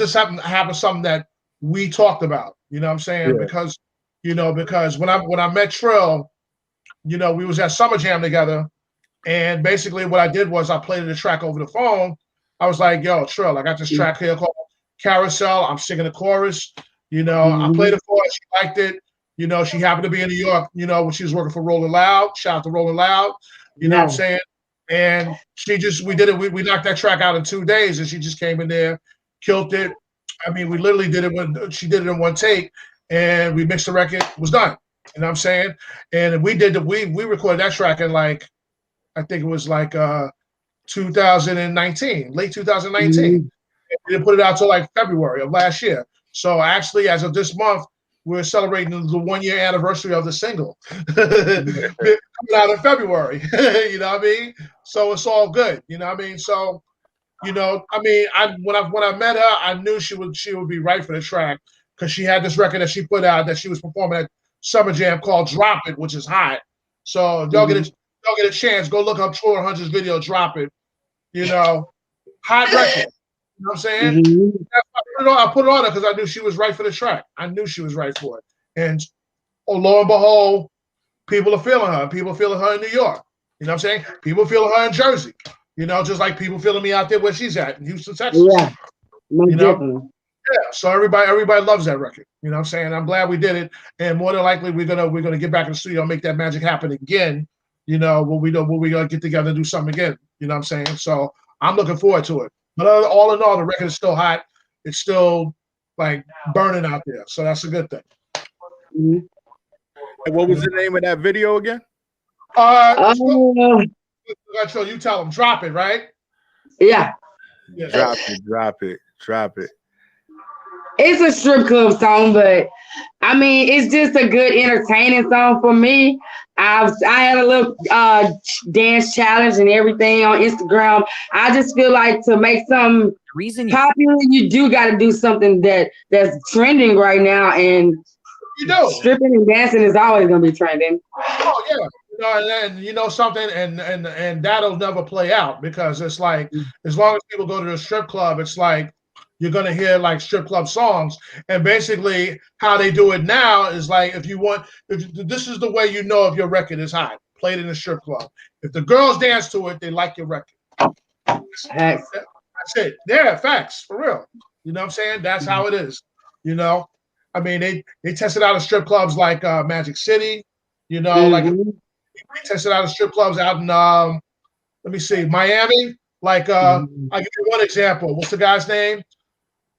that we talked about. You know what I'm saying? Yeah. Because when I met Trill, we was at Summer Jam together. And basically what I did was I played the track over the phone. I was like, yo, Trill, I got this track here called Carousel. I'm singing the chorus. I played the chorus. She liked it. She happened to be in New York, when she was working for Rolling Loud. Shout out to Rolling Loud. You know what I'm saying? And we did it. We knocked that track out in 2 days, and she just came in there, killed it. I mean, we literally did it she did it in one take, and we mixed the record. It was done. You know what I'm saying? And we recorded that track in like, I think it was like 2019, late 2019. We didn't put it out till like February of last year. So actually, as of this month, we're celebrating the 1 year anniversary of the single. Coming out in February. You know what I mean? So it's all good. You know what I mean? So, when I met her, I knew she would be right for the track because she had this record that she put out that she was performing at Summer Jam called Drop It, which is hot. So y'all get a chance, go look up Troy Hunter's video, Drop It. Hot record. You know what I'm saying? I put it on her because I knew she was right for the track. I knew she was right for it. And lo and behold, people are feeling her. People feeling her in New York. You know what I'm saying? People feeling her in Jersey. Just like people feeling me out there where she's at in Houston, Texas. Yeah. Yeah. So everybody loves that record. You know what I'm saying? I'm glad we did it. And more than likely we're gonna get back in the studio and make that magic happen again. When we gonna get together and do something again. You know what I'm saying? So I'm looking forward to it. But all in all, the record is still hot. It's still like burning out there. So that's a good thing. And what was the name of that video again? You tell them, Drop It, right? Yeah. Drop it. It's a strip club song, but I mean, it's just a good entertaining song for me. I had a little dance challenge and everything on Instagram. I just feel like to make something popular, you do got to do something that's trending right now, and stripping and dancing is always gonna be trending. Oh yeah, and something, and that'll never play out because it's like as long as people go to the strip club, it's like you're gonna hear like strip club songs. And basically, how they do it now is like if this is the way you know if your record is hot, played in a strip club. If the girls dance to it, they like your record. That's it. Yeah, facts for real. You know what I'm saying? That's how it is. I mean, they tested out in strip clubs like Magic City. Like they tested out in strip clubs out in let me see, Miami. Like I'll give you one example. What's the guy's name?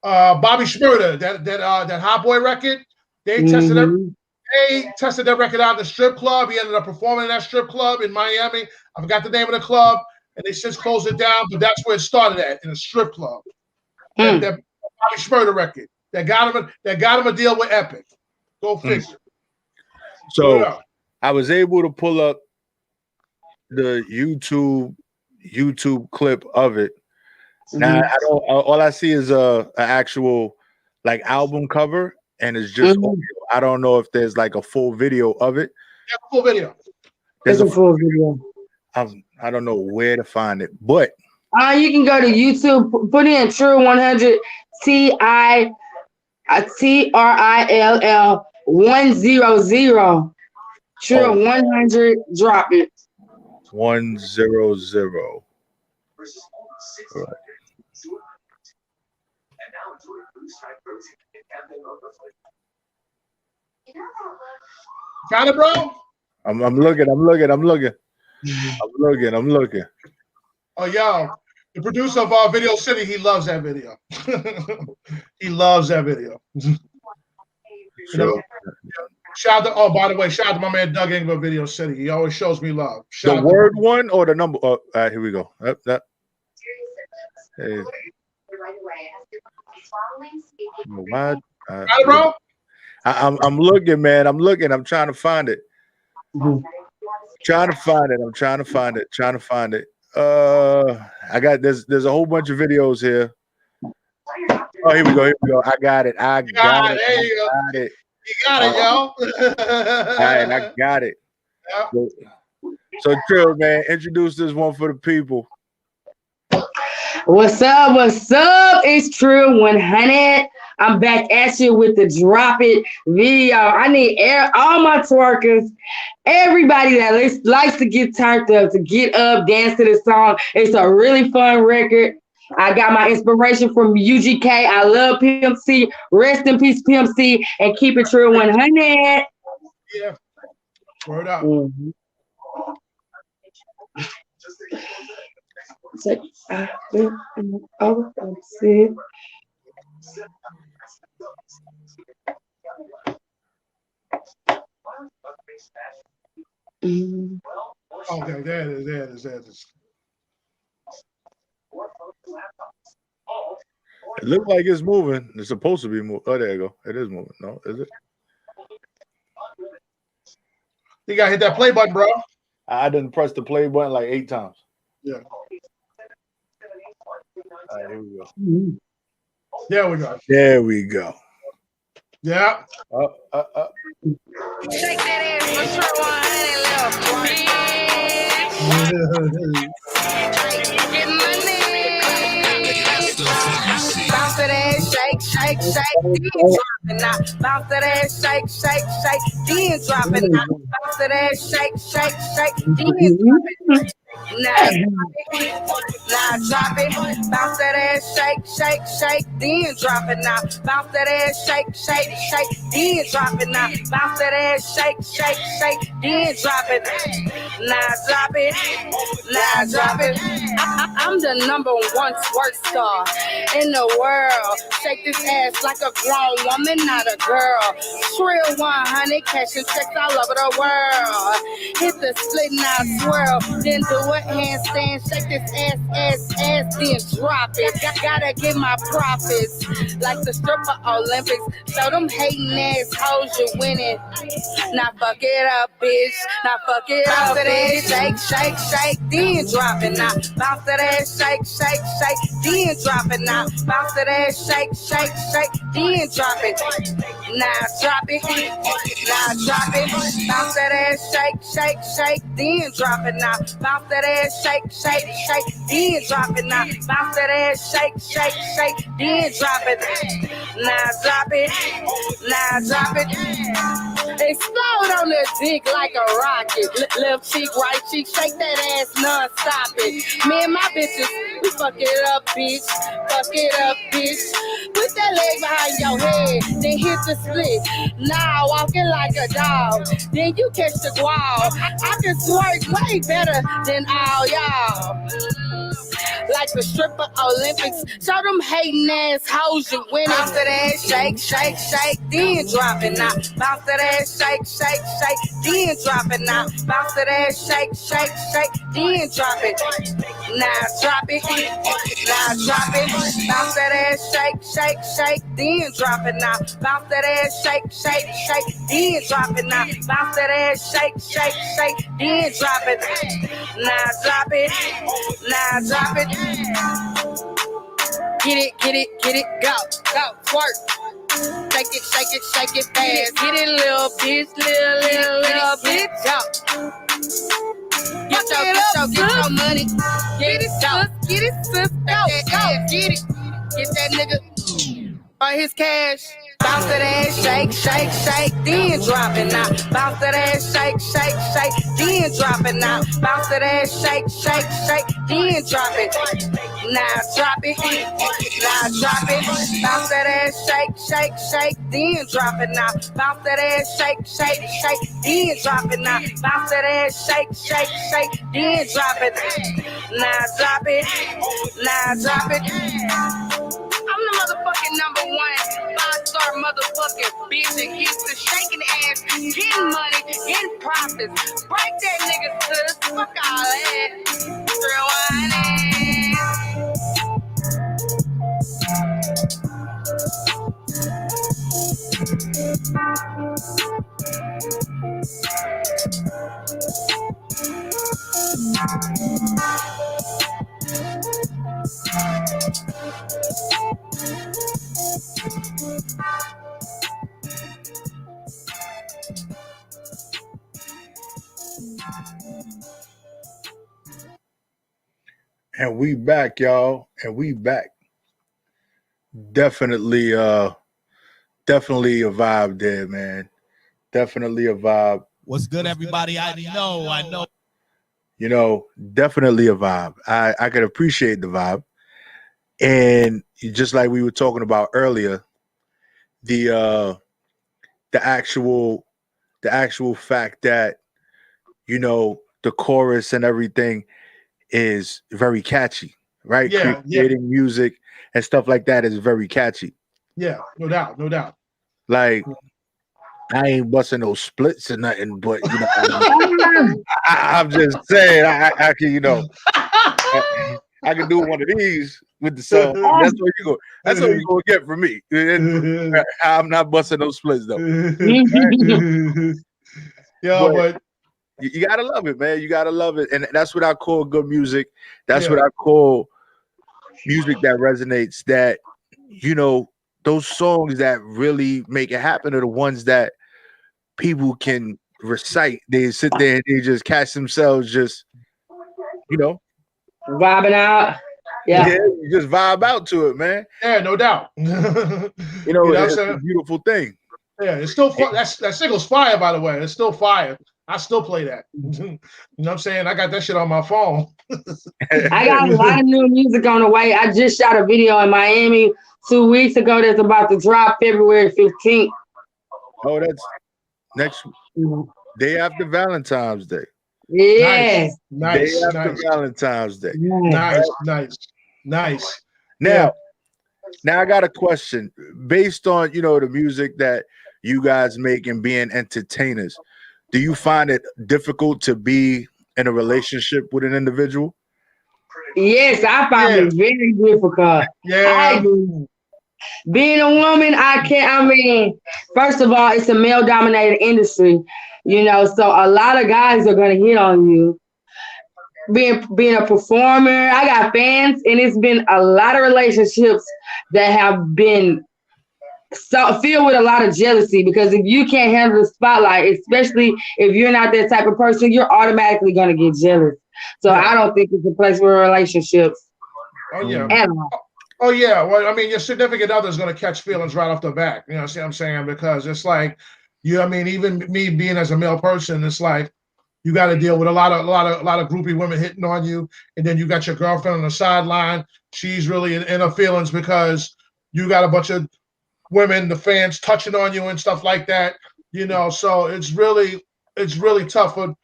Bobby Shmurda, that Hot Boy record. They tested that record out in the strip club. He ended up performing in that strip club in Miami. I forgot the name of the club, and they since closed it down. But that's where it started at, in a strip club. That Bobby Shmurda record that got him a deal with Epic. Go figure. So I was able to pull up the YouTube clip of it. Now all I see is a actual like album cover, and it's just audio. I don't know if there's like a full video of it. Yeah, full video. There's a full video. I don't know where to find it, but you can go to YouTube. Put in Trill 100 TRILL 100. Trill 100. Drop it. 100. Right. Got it, bro? I'm looking. Oh, yo, the producer of Video City, he loves that video. He loves that video. Sure. Shout out to, by the way, shout out to my man Doug Engler, Video City. He always shows me love. The word one or the number? All right, here we go. Hey. Got it, bro? I'm looking, man. I'm trying to find it. Trying to find it. I got there's a whole bunch of videos here. Oh, here we go. I got it. There you go. You got it, yo. All right, I got it. Yeah. So Trill, man, introduce this one for the people. What's up? It's Trill 100. I'm back at you with the Drop It video. I need all my twerkers, everybody that likes to get turned up, to get up, dance to the song. It's a really fun record. I got my inspiration from UGK. I love Pimp C. Rest in peace, Pimp C. And keep it Trill 100. Yeah. Word up. Okay, there it is. It looks like it's moving. It's supposed to be moving. Oh, there you go. It is moving. No, is it? You gotta hit that play button, bro. I didn't press the play button like 8 times. Yeah. All right, here we go. There we go. Yeah. Shake that ass for sure, 100 left. Get money. Bounce that ass, shake, then drop it now. Bounce that ass, shake, then drop it now. Bounce that ass, shake, then drop it. Now drop it. Bounce that ass, shake, then drop it now. Bounce that ass, shake, then drop it now. Bounce that ass, shake, then drop it. Now drop it. I'm the #1 twerk star in the world. Shake this ass like a grown woman, not a girl. Trill 100, cashing checks all over the world. Hit the split, now swirl, then do a handstand. Shake this ass, then drop it. Gotta get my profits like the stripper Olympics. Show them hating ass hoes you winning. Now fuck it up, bitch. Bounce that ass, shake, then drop it now. Bounce that ass, shake, then drop it now. Bounce that ass, shake, then drop it. Now drop it. Bounce that ass, shake, then drop it now. Bounce that ass, shake, then drop it now. Bounce that ass, shake, then drop it. Now drop it. Explode on the dick like a rocket. Left cheek, right cheek, shake that ass non-stop it. Me and my bitches, we fuck it up, bitch. Put that leg behind your head, then hit the split. Now walking like a dog, then you catch the gual. I can twerk way better than all y'all. Like the stripper Olympics, show them hating ass hoes you winning. Bounce that ass, shake, then drop it now. Bounce that ass, shake, then drop it now. Bounce that ass, shake, then drop it. Now drop it. Bounce that ass, shake, then drop it now. Bounce that ass, shake, then drop it now. Bounce that ass, shake, then drop it. Now drop it. Get it, go, twerk. Shake it fast. Get it, little bitch, little bitch. Get your money. Get it, sis. Go. Get it. Get that nigga on his cash. Bounce that ass, shake, then drop it now. Bounce that ass, shake, then drop it now. Bounce that ass, shake, then drop it. Now drop it, Bounce that ass, shake, then drop it now. Bounce that ass, shake, then drop it now. Bounce that ass, shake, then drop it. Now drop it. I'm the motherfucking number one 5-star motherfucking bitch that gets to shaking ass, getting money, getting profits. Break that nigga sis, fuck all that. And we back, y'all. And we back. Definitely a vibe there, man. Definitely a vibe. What's good, everybody? I know. You know, definitely a vibe. I can appreciate the vibe. And just like we were talking about earlier, the actual fact that, you know, the chorus and everything is very catchy, right? Creating music and stuff like that is very catchy. Yeah, no doubt. Like, I ain't busting no splits or nothing, but you know, I'm just saying, I can, you know, I can do one of these with the song. That's what you go. That's what you gonna get from me. I'm not busting those splits though. Yeah, but you gotta love it, man. You gotta love it, and that's what I call good music. That's what I call music that resonates. That, you know, those songs that really make it happen are the ones that people can recite. They sit there and they just catch themselves, just, you know, vibing out. Yeah, you just vibe out to it, man. Yeah, no doubt. You know it's a beautiful thing. Yeah, it's still fun. That single's fire, by the way. It's still fire. I still play that. You know what I'm saying? I got that shit on my phone. I got a lot of new music on the way. I just shot a video in Miami 2 weeks ago that's about to drop February 15th. Oh, that's next day after Valentine's Day. Yes. Nice. Day after Valentine's Day. Nice. Now I got a question. Based on, you know, the music that you guys make and being entertainers, do you find it difficult to be in a relationship with an individual? Yes, I find it very difficult. Yeah. Being a woman, first of all, it's a male-dominated industry, you know, so a lot of guys are going to hit on you. Being a performer, I got fans, and it's been a lot of relationships that have been filled with a lot of jealousy, because if you can't handle the spotlight, especially if you're not that type of person, you're automatically going to get jealous. So I don't think it's a place for relationships. Oh yeah. Well, I mean, your significant other is going to catch feelings right off the bat. You know, see what I'm saying? Because it's like, even me being as a male person, it's like you got to deal with a lot of groupie women hitting on you, and then you got your girlfriend on the sideline. She's really in her feelings because you got a bunch of women, the fans touching on you and stuff like that. You know, so it's really tough for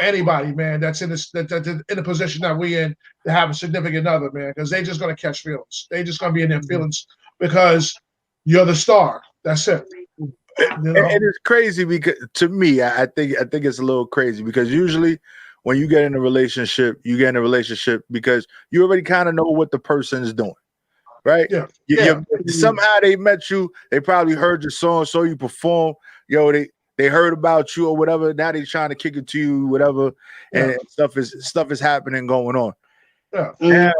anybody, man, that's in the position that we in, to have a significant other, man, because they just gonna catch feelings. They just gonna be in their feelings because you're the star. That's it. You know? And it's crazy because, to me, I think it's a little crazy because usually when you get in a relationship, because you already kind of know what the person is doing, right? Yeah. Somehow they met you. They probably heard your song, saw you perform. They heard about you or whatever. Now they trying to kick it to you, whatever, and stuff is happening, going on. Yeah. Now,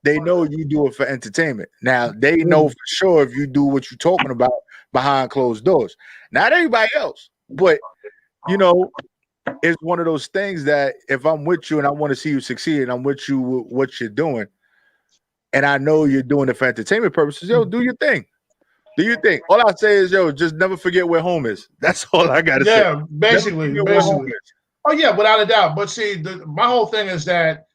they know you do it for entertainment. Now they know for sure if you do what you're talking about behind closed doors. Not everybody else, but you know, it's one of those things that if I'm with you and I want to see you succeed, and I'm with you with what you're doing, and I know you're doing it for entertainment purposes, yo, do your thing. Do your thing. All I say is, yo, just never forget where home is. That's all I gotta say. Yeah, basically. Oh yeah, without a doubt. But see, my whole thing is that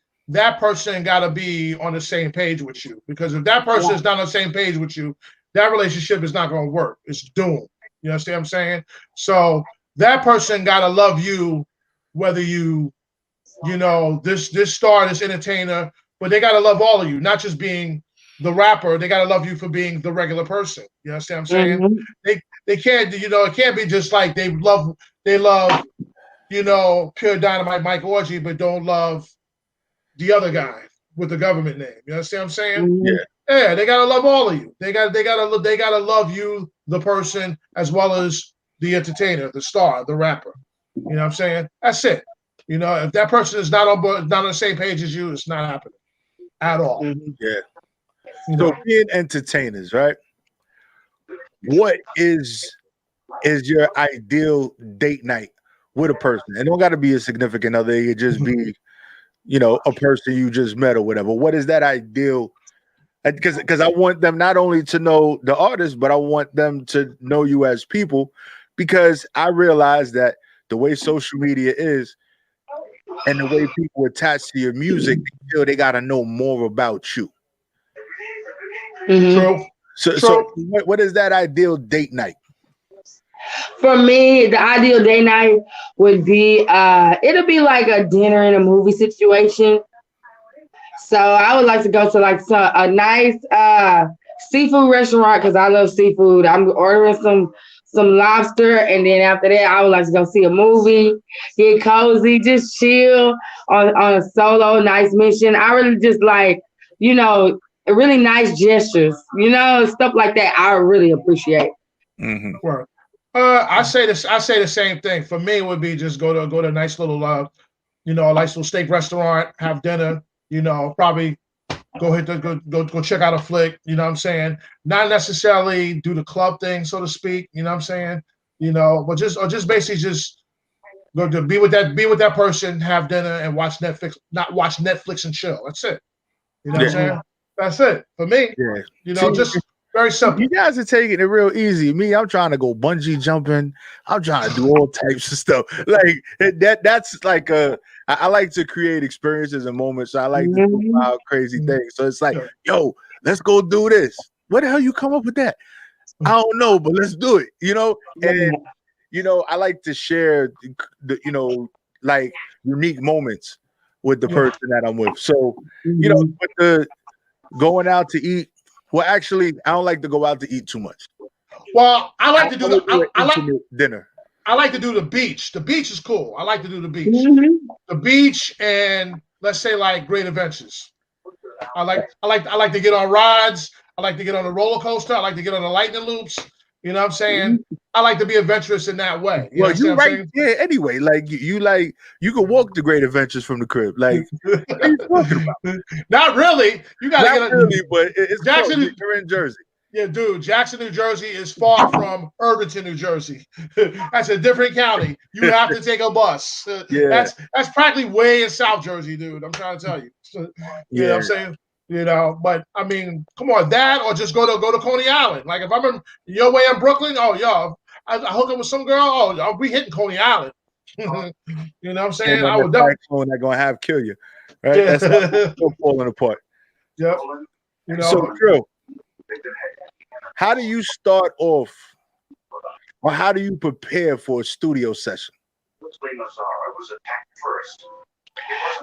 person got to be on the same page with you, because if that person is not on the same page with you, that relationship is not going to work. It's doomed. You understand what I'm saying? So that person got to love you, whether you know, this star, this entertainer, but they got to love all of you, not just being the rapper. They got to love you for being the regular person. You understand what I'm saying? Mm-hmm. They can't, you know, it can't be just like they love, you know, Pure Dynamite Mike Orgy, but don't love the other guy with the government name. You understand what I'm saying? Mm-hmm. Yeah, they gotta love all of you. They gotta love you, the person, as well as the entertainer, the star, the rapper. You know what I'm saying? That's it. You know, if that person is not on the same page as you, it's not happening at all. Yeah. So being entertainers, right? What is your ideal date night with a person? It don't got to be a significant other. It could just be, you know, a person you just met or whatever. What is that ideal? Because I want them not only to know the artist, but I want them to know you as people, because I realize that the way social media is and the way people attach to your music, they feel they got to know more about you. Mm-hmm. So what is that ideal date night? For me, the ideal date night would be it'll be like a dinner and a movie situation. So I would like to go to like a nice seafood restaurant, because I love seafood. I'm ordering some lobster, and then after that, I would like to go see a movie, get cozy, just chill on a solo nice mission. I really just like, you know, really nice gestures, you know, stuff like that. I really appreciate. Mm-hmm. Right. I say this. I say the same thing. For me, it would be just go to a nice little, you know, a nice little steak restaurant, have dinner. You know, probably go check out a flick. You know what I'm saying? Not necessarily do the club thing, so to speak. You know what I'm saying? You know, but just basically just go to be with that person, have dinner, and watch Netflix. Not watch Netflix and chill. That's it. You know what I'm saying? That's it for me. Yeah. You know, just very simple. You guys are taking it real easy. Me, I'm trying to go bungee jumping. I'm trying to do all types of stuff. Like that's like I like to create experiences and moments. So I like to do wild, crazy things. So it's like, yo, let's go do this. Where the hell you come up with that? I don't know, but let's do it. You know, and you know, I like to share the you know, like unique moments with the person that I'm with. So you know, with the going out to eat. Well, actually, I don't like to go out to eat too much. Well, I like to do dinner. I like to do the beach. The beach is cool. I like to do the beach. Mm-hmm. The beach, and let's say like Great Adventures. I like to get on rides. I like to get on a roller coaster. I like to get on the lightning loops. You know what I'm saying? I like to be adventurous in that way. You you're right. Yeah. Anyway, like you can walk the Great Adventures from the crib. Like, what are you talking about? Not really. You got to get really, but it's Jackson. You're in Jersey. Yeah, dude. Jackson, New Jersey is far from Irvington, New Jersey. That's a different county. You have to take a bus. Yeah. That's practically way in South Jersey, dude. I'm trying to tell you. You know what I'm saying? You know, but I mean, come on, that or just go to Coney Island. Like if I'm in your way in Brooklyn, oh yo, I hook up with some girl, oh, I'll be hitting Coney Island. You know what I'm saying? I would definitely not gonna have kill you, right? Yeah. That's falling apart. Yep. You know, so Trill, how do you start off, or how do you prepare for a studio session?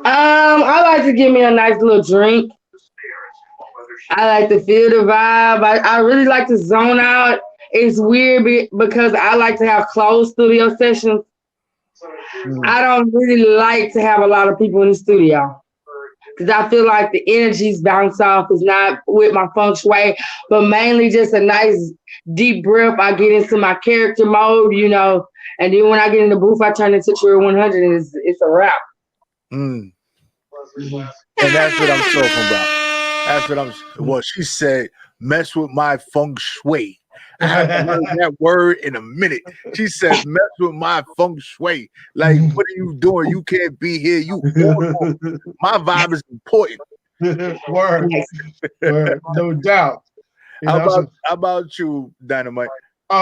I like to give me a nice little drink. I like to feel the vibe. I really like to zone out. It's weird because I like to have closed studio sessions. I don't really like to have a lot of people in the studio because I feel like the energies bounce off. It's not with my feng shui, but mainly just a nice deep breath. I get into my character mode, you know, and then when I get in the booth, I turn into Trill 100 and it's a wrap. And that's what I'm talking about. That's what I'm. Well, she said, "Mess with my feng shui." I haven't heard that word in a minute. She said, "Mess with my feng shui." Like, what are you doing? You can't be here. You on. My vibe is important. Word, word, no doubt. You know, How about you, Dynamite?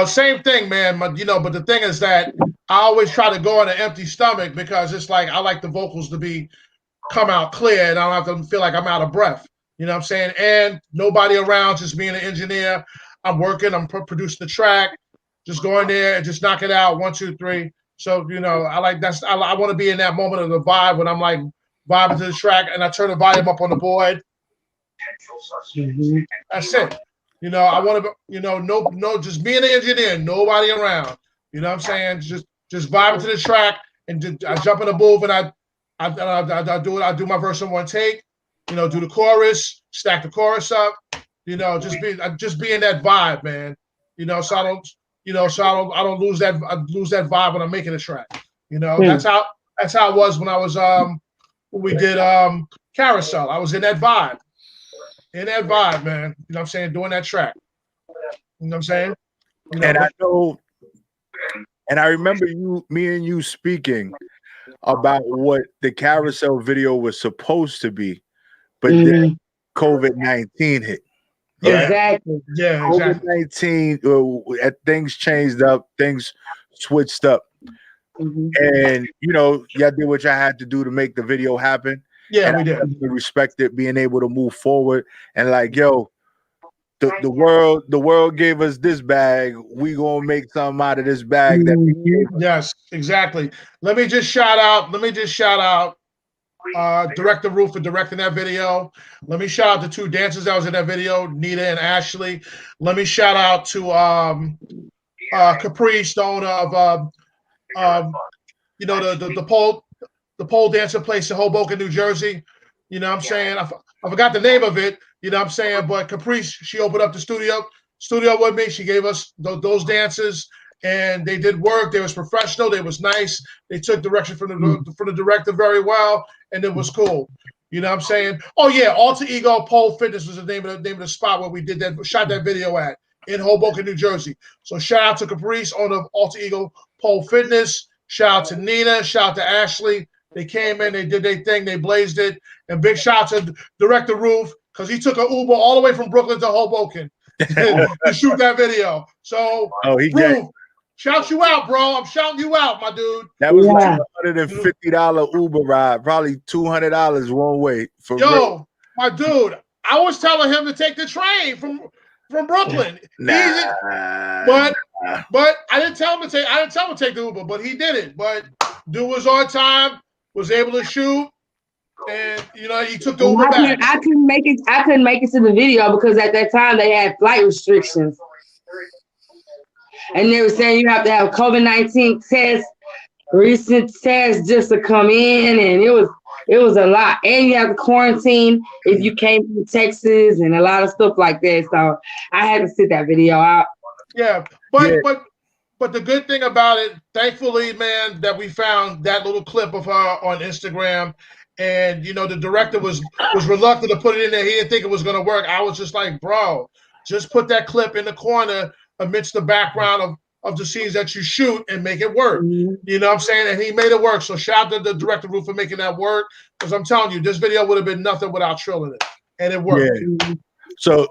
Same thing, man. But but the thing is that I always try to go on an empty stomach because it's like I like the vocals to come out clear and I don't have to feel like I'm out of breath. You know what I'm saying? And nobody around, just being an engineer. I'm working, I'm producing the track, just go in there and just knock it out. 1, 2, 3. So, I like I want to be in that moment of the vibe when I'm like vibing to the track and I turn the volume up on the board. That's it. I want to, no, just being an engineer, nobody around. You know what I'm saying? Just vibing to the track and I jump in the booth and I do my verse in one take. Do the chorus, stack the chorus up. Just be in that vibe, man. So I don't lose that vibe when I'm making a track. That's how it was when I was when we did Carousel. I was in that vibe. In that vibe, man. You know what I'm saying? Doing that track. You know what I'm saying? And I know, and I remember me and you speaking about what the Carousel video was supposed to be, but then COVID-19 hit. Yeah, exactly. Yeah, exactly. COVID-19, things changed up, things switched up. And y'all did what y'all had to do to make the video happen. Yeah, and we did. We respected being able to move forward and like, yo, the world gave us this bag. We gonna make something out of this bag that we gave us. Yes, exactly. Let me just shout out Director Roof for directing that video. Let me shout out the 2 dancers that was in that video, Nita and Ashley. Let me shout out to Capri Stone of the pole dancer place in Hoboken, New Jersey. You know what I'm saying? I forgot the name of it. You know what I'm saying? But Caprice, she opened up the studio with me. She gave us those dances, and they did work. They was professional. They was nice. They took direction from the director very well, and it was cool. You know what I'm saying? Oh yeah, Alter Ego Pole Fitness was the name of the spot where we shot that video at in Hoboken, New Jersey. So shout out to Caprice, owner of Alter Ego Pole Fitness. Shout out to Nina. Shout out to Ashley. They came in, they did their thing, they blazed it. And big shout out to Director Roof, because he took an Uber all the way from Brooklyn to Hoboken to shoot that video. So, Roof, shout you out, bro. I'm shouting you out, my dude. That was like $150 Uber ride, probably $200 one way. My dude, I was telling him to take the train from Brooklyn. But I didn't tell him to take the Uber, but he did it. But dude was on time, was able to shoot, and he took the Uber back. I couldn't make it to the video because at that time they had flight restrictions, and they were saying you have to have COVID-19 recent test just to come in, and it was a lot, and you have to quarantine if you came from Texas and a lot of stuff like that. So I had to sit that video out. Yeah, but the good thing about it, thankfully, man, that we found that little clip of her on Instagram, and the director was reluctant to put it in there. He didn't think it was going to work. I was just like, bro, just put that clip in the corner amidst the background of the scenes that you shoot and make it work. You know what I'm saying? And he made it work. So shout out to the director Roof for making that work, because I'm telling you, this video would have been nothing without Trill in it, and it worked. Yeah.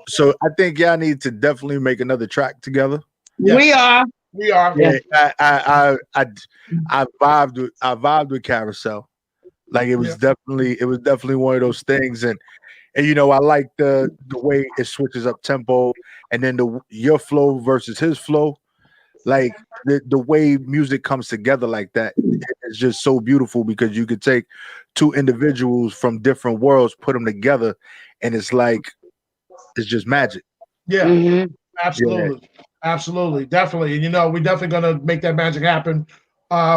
So I think y'all need to definitely make another track together. Yes. We are. Yeah, I vibed with Carousel. Like it was definitely one of those things, and I like the way it switches up tempo, and then your flow versus his flow, like the way music comes together like that, it's just so beautiful because you could take 2 individuals from different worlds, put them together, and it's just magic. Yeah, absolutely. Yeah. Absolutely, definitely. And we're definitely gonna make that magic happen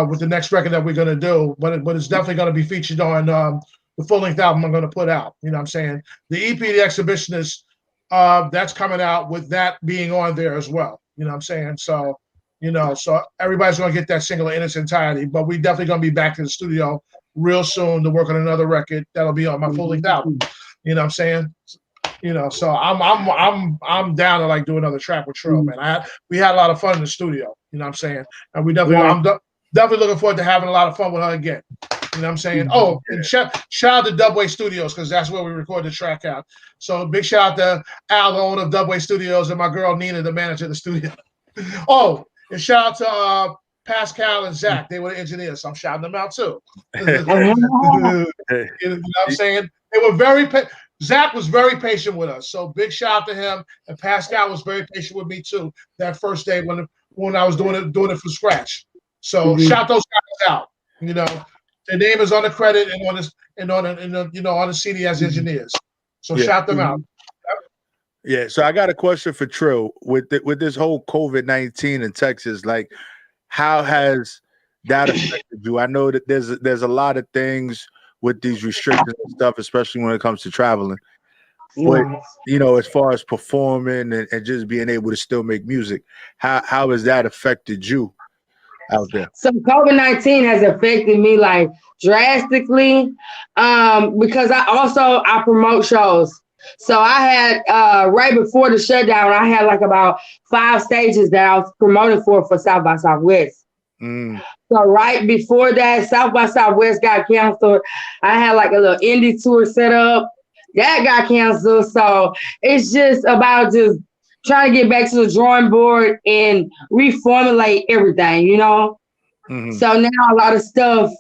with the next record that we're gonna do. But it's definitely gonna be featured on the full-length album I'm gonna put out. You know what I'm saying? The EP, The Exhibitionist, that's coming out with that being on there as well. You know what I'm saying? So, so everybody's gonna get that single in its entirety. But we definitely gonna be back in the studio real soon to work on another record that'll be on my full-length album. You know what I'm saying? So I'm down to like do another track with Trill, man. We had a lot of fun in the studio. You know what I'm saying? And we definitely definitely looking forward to having a lot of fun with her again. You know what I'm saying? Oh, and shout out to Dubway Studios because that's where we recorded the track out. So big shout out to Al, the owner of Dubway Studios, and my girl Nina, the manager of the studio. Oh, and shout out to Pascal and Zach. They were the engineers, so I'm shouting them out too. You know what I'm saying? They were Zach was very patient with us. So big shout out to him. And Pascal was very patient with me too that first day when I was doing it from scratch. So shout those guys out. Their name is on the credit and on the CD as engineers. So shout them out. Yeah. So I got a question for Trill with this whole COVID-19 in Texas. Like, how has that affected you? I know that there's a lot of things with these restrictions and stuff, especially when it comes to traveling. But as far as performing and just being able to still make music, how has that affected you out there? So COVID-19 has affected me like drastically because I promote shows. So I had right before the shutdown, I had like about 5 stages that I was promoting for South by Southwest. So right before that, South by Southwest got canceled. I had like a little indie tour set up. That got canceled. So it's just about just trying to get back to the drawing board and reformulate everything, So now a lot of stuff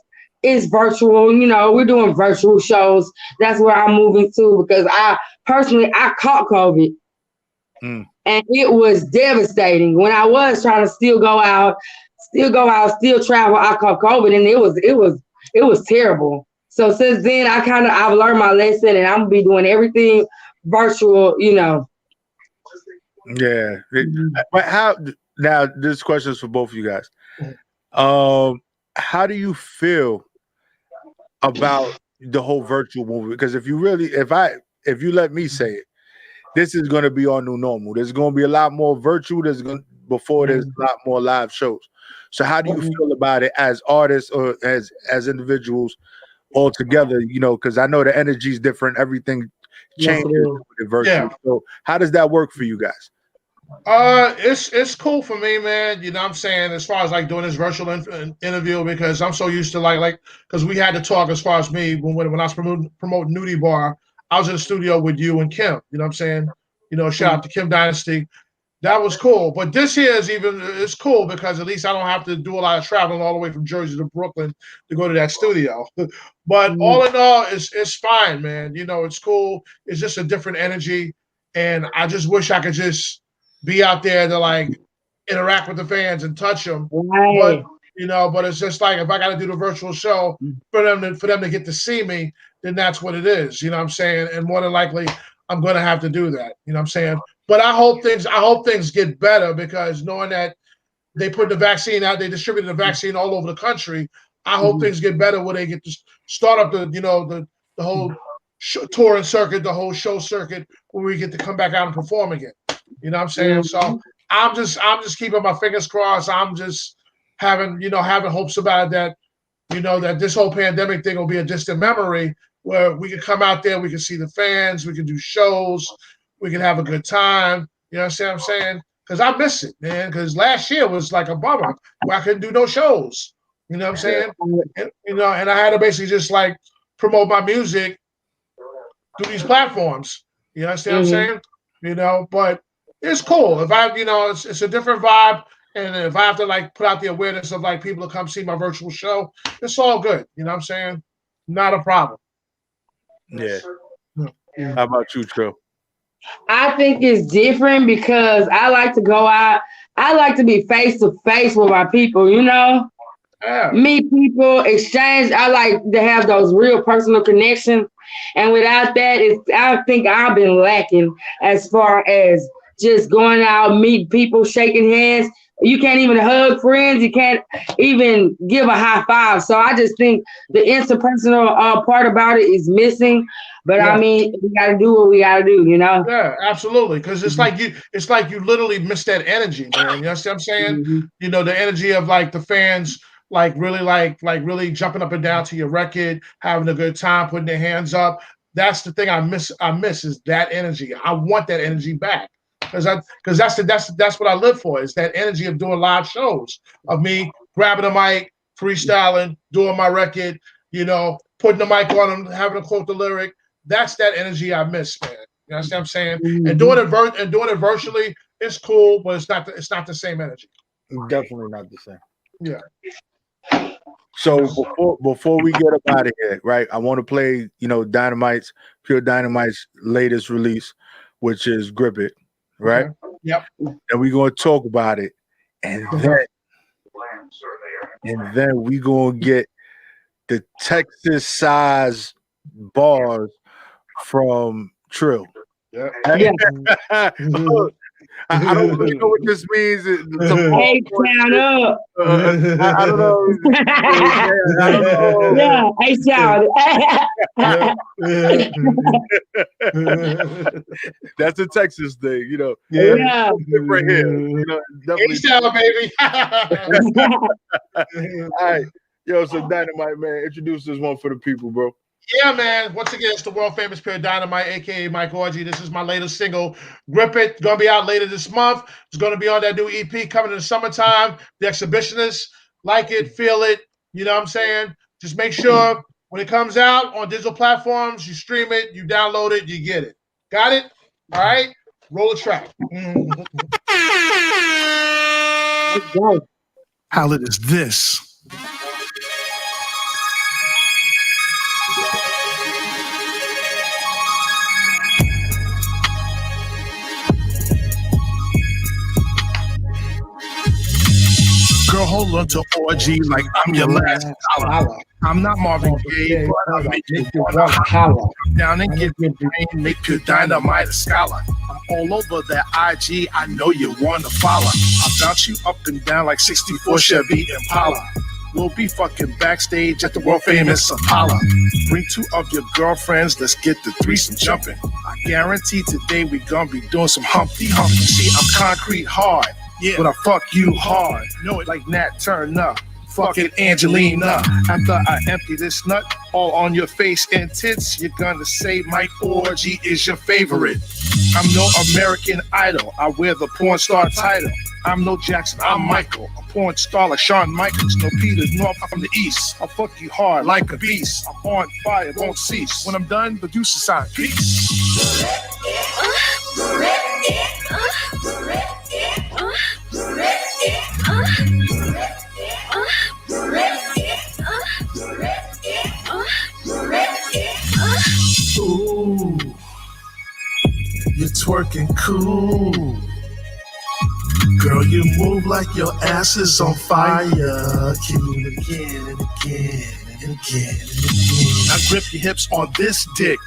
is virtual. We're doing virtual shows. That's where I'm moving to because I caught COVID. And it was devastating. When I was trying to still go out, still travel, I caught COVID and it was terrible. So since then I've learned my lesson and I'm gonna be doing everything virtual, Yeah. But how now this question is for both of you guys. How do you feel about the whole virtual movement? Because if you let me say it, this is going to be our new normal. There's going to be a lot more virtual. There's a lot more live shows. So how do you feel about it as artists or as individuals all together? Because I know the energy is different. Everything changes with the virtual. Yeah. So how does that work for you guys? It's cool for me, man. You know what I'm saying? As far as like doing this virtual interview, because I'm so used to because we had to talk as far as me when I was promoting Nudie Bar. I was in the studio with you and Kim. You know what I'm saying? Shout out to Kim Dynasty. That was cool. But this here it's cool because at least I don't have to do a lot of traveling all the way from Jersey to Brooklyn to go to that studio. But all in all, it's fine, man. It's cool. It's just a different energy. And I just wish I could just be out there to like interact with the fans and touch them. Right. But it's just like if I got to do the virtual show for them to get to see me, then that's what it is. You know what I'm saying? And more than likely, I'm going to have to do that. You know what I'm saying? But I hope things get better because knowing that they put the vaccine out, they distributed the vaccine all over the country. I hope things get better where they get to start up the whole touring circuit, the whole show circuit, where we get to come back out and perform again. You know what I'm saying? So I'm just keeping my fingers crossed. I'm just having hopes about it that that this whole pandemic thing will be a distant memory where we can come out there, we can see the fans, we can do shows, we can have a good time. You know what I'm saying? Because I miss it, man. Because last year was like a bummer where I couldn't do no shows. You know what I'm saying? And I had to basically just like promote my music through these platforms. You understand what I'm saying? But it's cool. If it's a different vibe. And if I have to like put out the awareness of like people to come see my virtual show, it's all good. You know what I'm saying? Not a problem. Yeah. How about you, Trill? I think it's different because I like to go out. I like to be face to face with my people, Yeah. Meet people, exchange. I like to have those real personal connections. And without that, I think I've been lacking as far as just going out, meet people, shaking hands. You can't even hug friends. You can't even give a high five. So I just think the interpersonal part about it is missing. But I mean, we got to do what we got to do, Yeah, absolutely. Because it's like you literally miss that energy, man. You know what I'm saying? The energy of like the fans, like really jumping up and down to your record, having a good time, putting their hands up. that's the thing I miss is that energy. I want that energy back. Because that's what I live for, is that energy of doing live shows, of me grabbing a mic, freestyling, doing my record, putting the mic on and having to quote the lyric. That's that energy I miss, man. You know what I'm saying? Mm-hmm. And doing it virtually, it's cool, but it's not the same energy. Definitely not the same. Yeah. So before we get up out of here, right? I want to play, Dynamite's Pure Dynamite's latest release, which is Grip It, right? Okay. Yep. And we're gonna talk about it, and then we gonna get the Texas size bars from Trill. Yeah. I don't really know what this means. Hey, count up. I don't know. I don't know. Yeah, hey, shout. That's a Texas thing, Yeah. Right here, definitely. H-Town, baby. All right, so Dynamite, man, introduce this one for the people, bro. Yeah, man. Once again, it's the world famous Pure Dynamite, aka Mike Orgy. This is my latest single, Grip It. It's gonna be out later this month. It's gonna be on that new EP coming in the summertime. The Exhibitionists, like it, feel it. You know what I'm saying? Just make sure when it comes out on digital platforms, you stream it, you download it, you get it. Got it? All right. Roll the track. How it is this? Girl, hold on to orgy like I'm your last dollar. I'm not Marvin Gaye, but I make you wanna holler. Down and get your brain, make Pure Dynamite a scholar. I'm all over that IG, I know you wanna follow. I bounce you up and down like 64 Chevy Impala. We'll be fucking backstage at the world famous Apollo. Bring 2 of your girlfriends, let's get the threesome jumping. I guarantee today we gonna be doing some Humpty Humpty. See, I'm concrete hard. Yeah, but I fuck you hard. Know it like Nat Turner. Fucking Angelina. After I empty this nut all on your face and tits, you're gonna say my orgy is your favorite. I'm no American Idol. I wear the porn star title. I'm no Jackson. I'm Michael. A porn star like Shawn Michaels. No Peter North. I'm from the East. I'll fuck you hard like a beast. I'm on fire, won't cease. When I'm done, the deuce is sign. Peace. Ooh, you're twerking cool. Girl, you move like your ass is on fire. Keep moving again and again and again and again. Now grip your hips on this dick.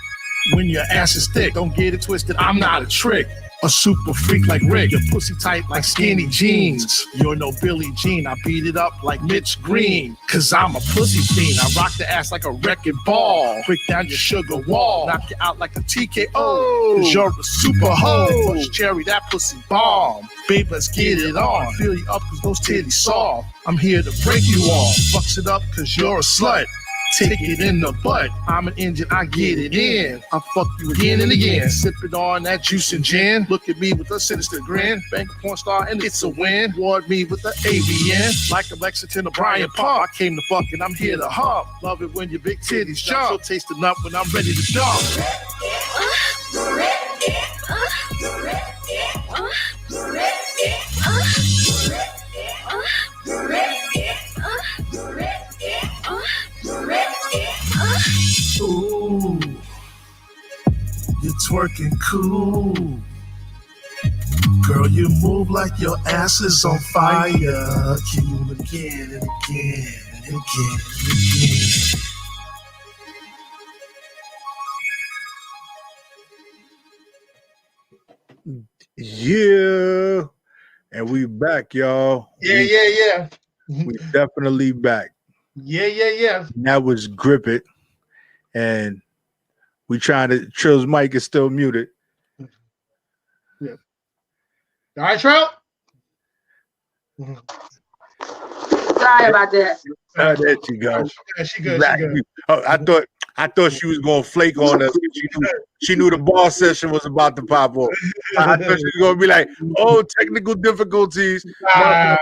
When your ass is thick, don't get it twisted, I'm not a trick. A super freak like Rick, your pussy tight like skinny jeans. You're no Billie Jean, I beat it up like Mitch Green. Cause I'm a pussy fiend, I rock the ass like a wrecking ball. Break down your sugar wall, knock you out like a TKO. Cause you're a super hoe, Push cherry, that pussy bomb. Babe, let's get it on, fill you up cause those titties soft. I'm here to break you off, fucks it up cause you're a slut. Take it in the butt. I'm an engine, I get it in. I fuck you again and again. Sipping on that juice and gin. Look at me with a sinister grin. Bank a porn star and it's a win. Ward me with the AVN. Like a Lexington or Brian Pump. I came to fuck and I'm here to hump. Love it when your big titties jump. So taste the nut when I'm ready to dump. Ooh, you're twerking cool. Girl, you move like your ass is on fire. Keep moving again and again and again and again. Yeah. And we back, y'all. Yeah. We definitely back. Yeah. And that was Grip It. And we trying to, Trill's mic is still muted. Yeah. All right, Trill? Sorry about that. Oh, there she goes. Yeah, she good. I I thought she was gonna flake on us. She knew the ball session was about to pop off. I thought she was gonna be like, "Oh, technical difficulties. I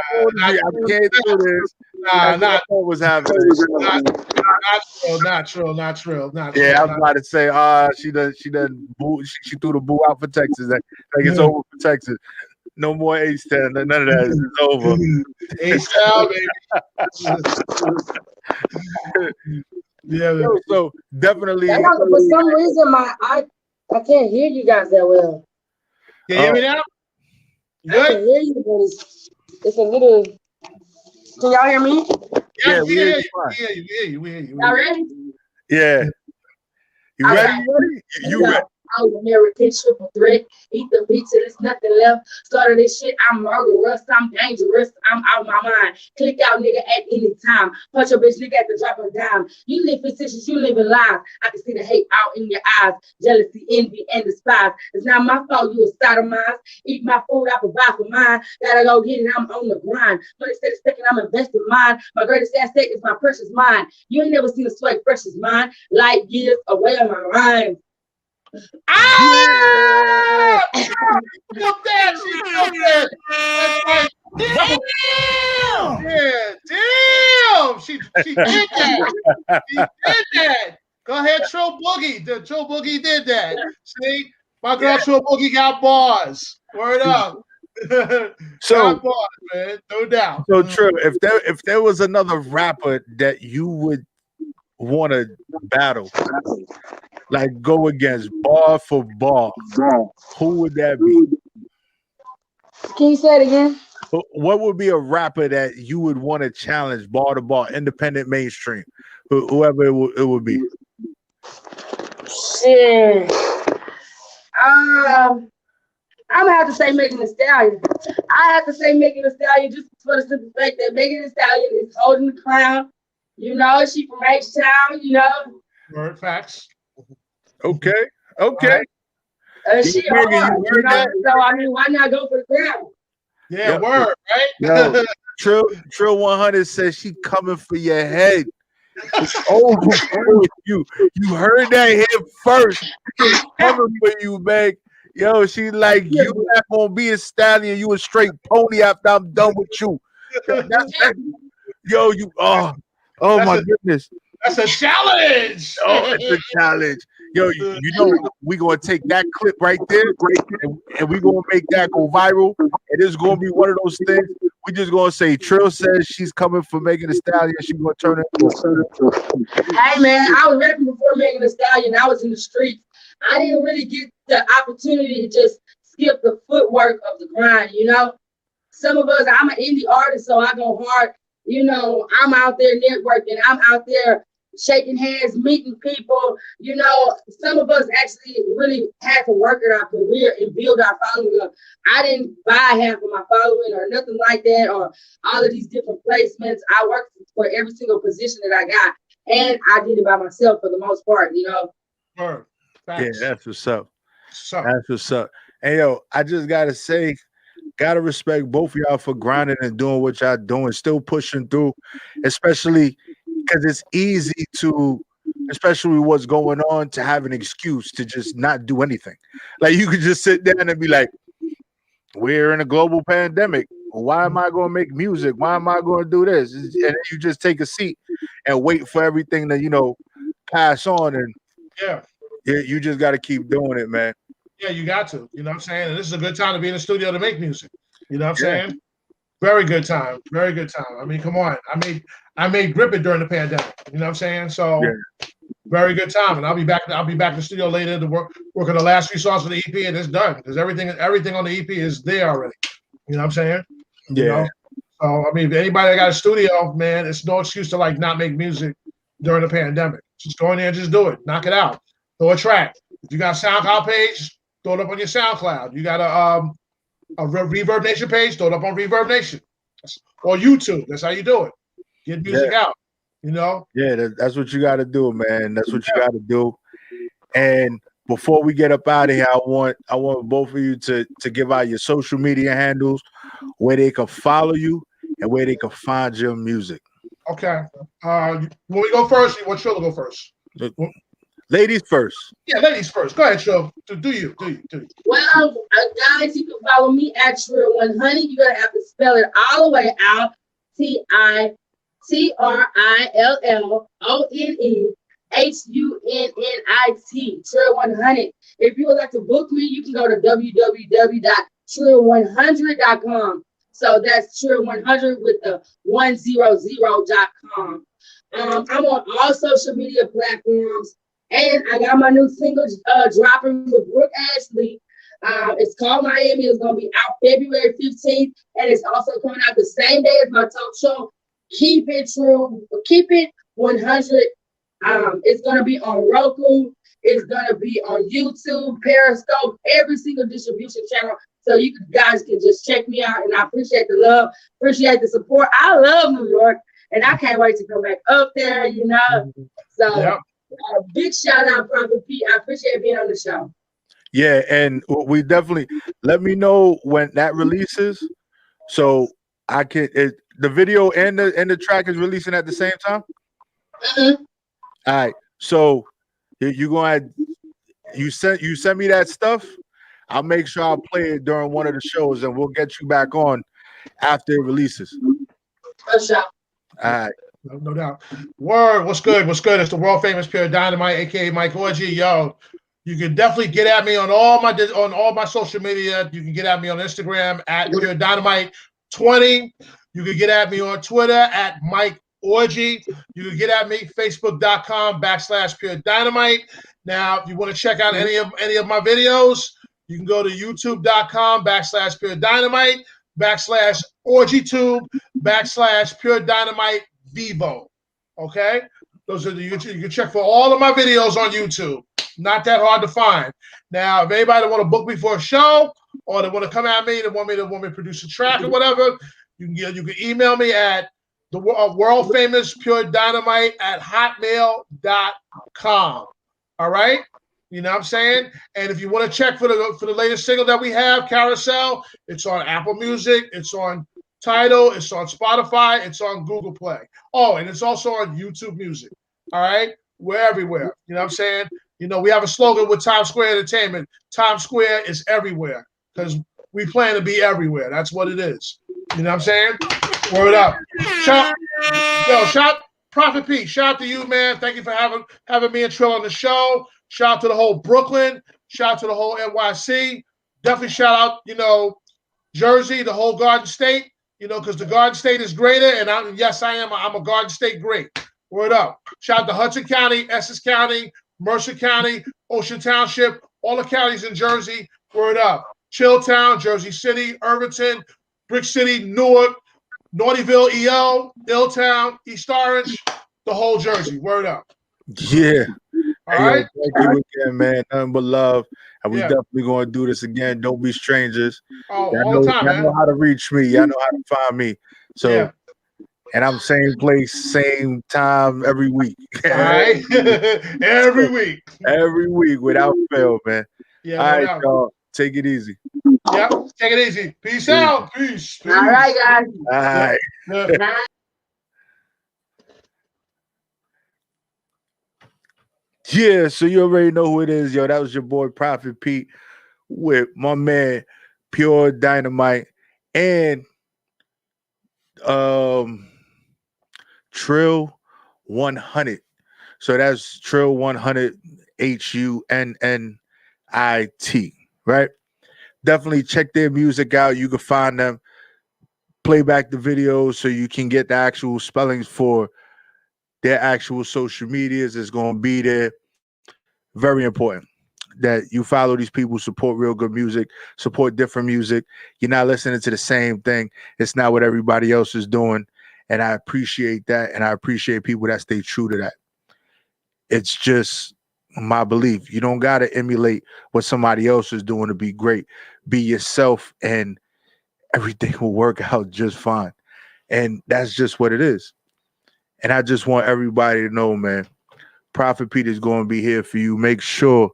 can't do this." That's what was happening. Not Trill. Yeah, I was about to say, she done boo. She threw the boo out for Texas. Like it's over for Texas. No more H-Town. None of that. It's over. H-Town, baby. Yeah. So definitely. For some reason, I can't hear you guys that well. Can you hear me now? I can hear you, but it's a little. Can y'all hear me? Yeah, we hear you. Y'all ready? Yeah. You ready? You ready? I'm American triple threat. Eat the beat till there's nothing left. Started this shit, I'm murderous, I'm dangerous, I'm out my mind. Click out, nigga, at any time. Punch your bitch, nigga, at the drop of a dime. You live fictitious, you live in lies. I can see the hate out in your eyes. Jealousy, envy, and despise. It's not my fault you a sodomized. Eat my food, I provide for mine. Gotta go get it, I'm on the grind. Money instead of sticking, I'm investing mine. My greatest asset is my precious mind. You ain't never seen a sweat fresh as mine. Light years away on my mind. Ah! She killed that. Yeah, damn. She did that. She did that. Go ahead, Trill Boogie. The Trill Boogie did that. See, my girl Trill Boogie got bars. Word up. So, got bars, man. No doubt. So, Trill, if there was another rapper that you would want to battle, like go against bar for bar, who would that be? Can you say it again? What would be a rapper that you would want to challenge bar to bar, independent, mainstream, whoever it would be? Shit. I'm gonna have to say Megan Thee Stallion. I have to say Megan Thee Stallion just for the simple fact that Megan Thee Stallion is holding the crown. You know, she from H-Town, you know. Word facts. Okay. She hard, you know? So, I mean, why not go for the crown? Yeah, word, right? Yo, Trill 100 says she coming for your head. Oh, you heard that here first. She's coming for you, man. Yo, she's like, you not gonna be a stallion, you a straight pony after I'm done with you. Yo, you my goodness. That's a challenge. Oh, it's a challenge. Yo, you know we gonna take that clip right there and we gonna make that go viral. And it's gonna be one of those things. We just gonna say Trill says she's coming for Megan Thee Stallion. She's gonna turn it. Hey man, I was rapping before Megan Thee Stallion. I was in the streets. I didn't really get the opportunity to just skip the footwork of the grind, you know. Some of us, I'm an indie artist, so I go hard. You know, I'm out there networking. I'm out there shaking hands, meeting people. You know, some of us actually really had to work in our career and build our following up. I didn't buy half of my following or nothing like that, or all of these different placements. I worked for every single position that I got, and I did it by myself for the most part, you know. Word. Yeah, that's what's up. That's what's up. And yo, I just gotta say, gotta respect both of y'all for grinding and doing what y'all doing, still pushing through, especially because it's easy to, especially what's going on, to have an excuse to just not do anything. Like you could just sit down and be like, we're in a global pandemic. Why am I going to make music? Why am I going to do this? And then you just take a seat and wait for everything to, you know, pass on. And you just got to keep doing it, man. Yeah, you got to. You know what I'm saying? And this is a good time to be in the studio to make music. You know what I'm saying? Very good time. Very good time. I mean, come on. I made Grip It during the pandemic. You know what I'm saying? So very good time. And I'll be back in the studio later to work on the last few songs for the EP, and it's done. Because everything on the EP is there already. You know what I'm saying? Yeah. You know? So I mean, if anybody that got a studio, man, it's no excuse to like not make music during the pandemic. Just go in there and just do it. Knock it out. Throw a track. If you got a SoundCloud page, throw it up on your SoundCloud. You got a Reverb Nation page, throw it up on Reverb Nation. Or YouTube. That's how you do it. Get music out, you know? Yeah, that's what you got to do, man. That's what you got to do. And before we get up out of here, I want both of you to give out your social media handles, where they can follow you and where they can find your music. Okay. When we go first, you want Trill to go first? Ladies first. Yeah, ladies first. Go ahead, Trill. Do you. Well, guys, you can follow me at Trill100. You're gonna have to spell it all the way out. TITRILLONEHUNNIT. Trill100. If you would like to book me, you can go to www.trill100.com. So that's Trill100 with the 100.com. I'm on all social media platforms. And I got my new single dropping with Brooke Ashley. It's called Miami. It's going to be out February 15th. And it's also coming out the same day as my talk show. Keep it true. Keep it 100. It's going to be on Roku. It's going to be on YouTube, Periscope, every single distribution channel. So you guys can just check me out. And I appreciate the love, appreciate the support. I love New York. And I can't wait to come back up there, you know. So. Yep. Big shout out, Prophet Pete. I appreciate being on the show. Yeah, and we definitely let me know when that releases, so I can. The video and the track is releasing at the same time. Mm-hmm. All right, so you send me that stuff. I'll make sure I'll play it during one of the shows, and we'll get you back on after it releases. For sure. All right. No doubt. Word, what's good? What's good? It's the world famous Pure Dynamite, aka Mike Orgy. Yo, you can definitely get at me on all my social media. You can get at me on Instagram at Pure Dynamite 20. You can get at me on Twitter at Mike Orgy. You can get at me Facebook.com/Pure Dynamite. Now, if you want to check out any of my videos, you can go to YouTube.com/Pure Dynamite /OrgyTube /Pure Dynamite Vivo. Okay, those are you can check for all of my videos on YouTube. Not that hard to find. Now, if anybody want to book me for a show or they want to come at me, they want me to produce a track or whatever, you can email me at the world famous Pure Dynamite at hotmail.com. All right. You know what I'm saying? And if you want to check for the latest single that we have, Carousel, it's on Apple Music, it's on Tidal, it's on Spotify, it's on Google Play. Oh, and it's also on YouTube Music. All right? We're everywhere. You know what I'm saying? You know, we have a slogan with Times Square Entertainment. Times Square is everywhere because we plan to be everywhere. That's what it is. You know what I'm saying? Word up. Shout Prophet Pete, shout out to you, man. Thank you for having me and Trill on the show. Shout out to the whole Brooklyn. Shout out to the whole NYC. Definitely shout out, Jersey, the whole Garden State, because the Garden State is greater. And I'm a Garden State great. Word up. Shout out to Hudson County, Essex County, Mercer County, Ocean Township, all the counties in Jersey. Word up. Chilltown, Jersey City, Irvington, Brick City, Newark, Naughtyville, EO, Illtown, East Orange, the whole Jersey. Word up. Yeah. All right. Thank you again, man. Nothing but love. And we definitely going to do this again. Don't be strangers. Oh, all the time, man. Y'all know how to reach me. Y'all know how to find me. So, and I'm same place, same time every week. All right. Every week. Every week without fail, man. Yeah. All right, y'all. Take it easy. Yep. Take it easy. Peace out. Peace. All right, guys. All right. Yeah, so you already know who it is, yo. That was your boy Prophet Pete with my man Pure Dynamite and Trill 100. So that's Trill 100 HUNNIT, right? Definitely check their music out. You can find them, play back the videos so you can get the actual spellings for their actual social medias. Is going to be there. Very important that you follow these people, support real good music, support different music. You're not listening to the same thing. It's not what everybody else is doing. And I appreciate that. And I appreciate people that stay true to that. It's just my belief. You don't got to emulate what somebody else is doing to be great. Be yourself and everything will work out just fine. And that's just what it is. And I just want everybody to know, man, Prophet Pete is going to be here for you. Make sure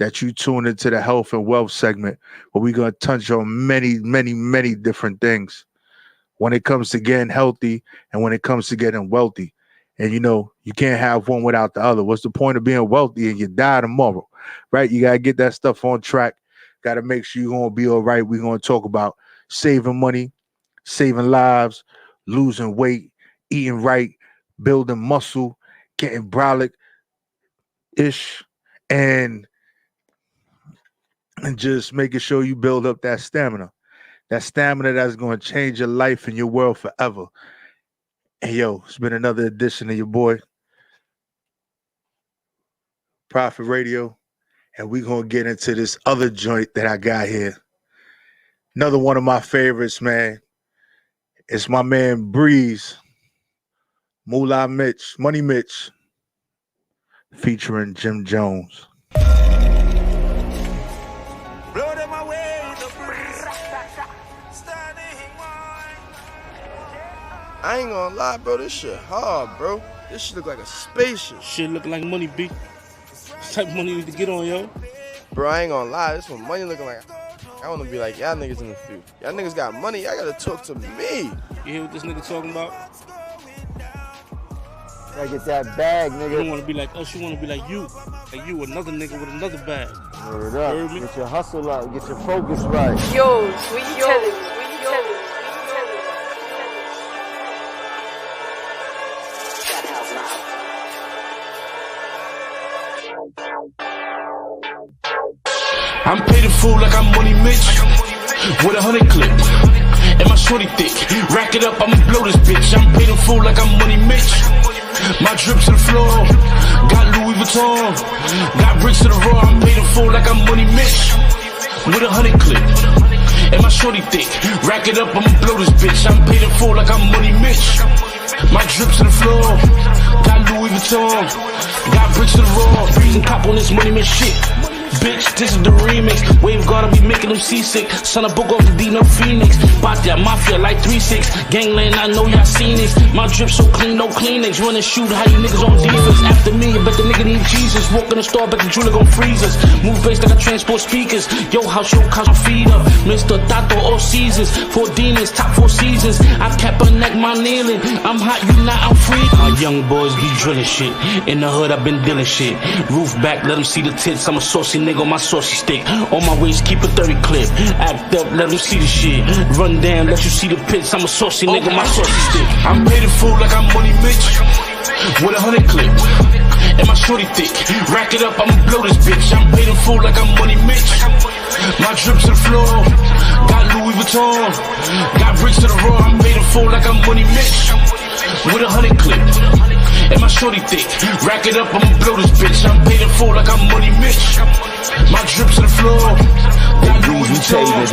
that you tune into the health and wealth segment where we're going to touch on many, many, many different things when it comes to getting healthy and when it comes to getting wealthy. And you can't have one without the other. What's the point of being wealthy and you die tomorrow? Right? You gotta get that stuff on track. Gotta make sure you're gonna be all right. We're gonna talk about saving money, saving lives, losing weight, eating right, building muscle, getting brolic ish, and just making sure you build up that stamina. That stamina that's going to change your life and your world forever. And yo, it's been another edition of your boy, Prophet Radio. And we're going to get into this other joint that I got here. Another one of my favorites, man. It's my man Breeze, Moolah Mitch, Money Mitch, featuring Jim Jones. I ain't gonna lie, bro. This shit hard, bro. This shit look like a spaceship. Shit look like money, B. What type of money you need to get on, yo? Bro, I ain't gonna lie. This one money looking like. I wanna be like y'all niggas in the field. Y'all niggas got money. Y'all gotta talk to me. You hear what this nigga talking about? Gotta get that bag, nigga. You don't wanna be like us. You wanna be like you. Like you, another nigga with another bag. Word up. Get your hustle up. Get your focus right. Yo, sweet telling. I'm paid in full like I'm Money Mitch with 100 clip. And my shorty thick. Rack it up, I'ma blow this bitch. I'm paid in full like I'm Money Mitch. My drip to the floor. Got Louis Vuitton. Got bricks to the raw. I'm paid in full like I'm Money Mitch with 100 clip. And my shorty thick. Rack it up, I'ma blow this bitch. I'm paid in full like I'm Money Mitch. My drip to the floor. Got Louis Vuitton. Got bricks to the raw. Freezing cop on this Money Mitch shit. Bitch, this is the remix. Wave gotta be making them seasick. Son of book off the D, no Phoenix. Bought that mafia like 3-6. Gangland, I know y'all seen this. My drip so clean, no Kleenex. Run and shoot, how you niggas on defense. After me, I bet the nigga need Jesus. Walk in the store, bet the jeweler gon' freeze us. Move bass like I transport speakers. Yo house, feed up. Mr. Tato, all seasons. 4 demons, top 4 seasons. I kept her neck, my kneeling. I'm hot, you not, I'm free. My young boys be drilling shit. In the hood, I been dealing shit. Roof back, let them see the tits. I'm a saucy nigga on my saucy stick. On my waist, keep a 30 clip. Act up, let them see the shit. Run down, let you see the pits. I'm a saucy nigga on my saucy stick. I'm paid in full like I'm Money Mitch with 100 clip. And my shorty thick. Rack it up, I'ma blow this bitch. I'm paid in full like I'm Money Mitch. My drip to the floor. Got Louis Vuitton. Got bricks to the raw. I'm paid in full like I'm Money Mitch with 100 clip. And my shorty thick. Rack it up, I'ma blow this bitch. I'm paid in full like I'm Money Mitch. My drip to the floor. Got Louis Vuitton.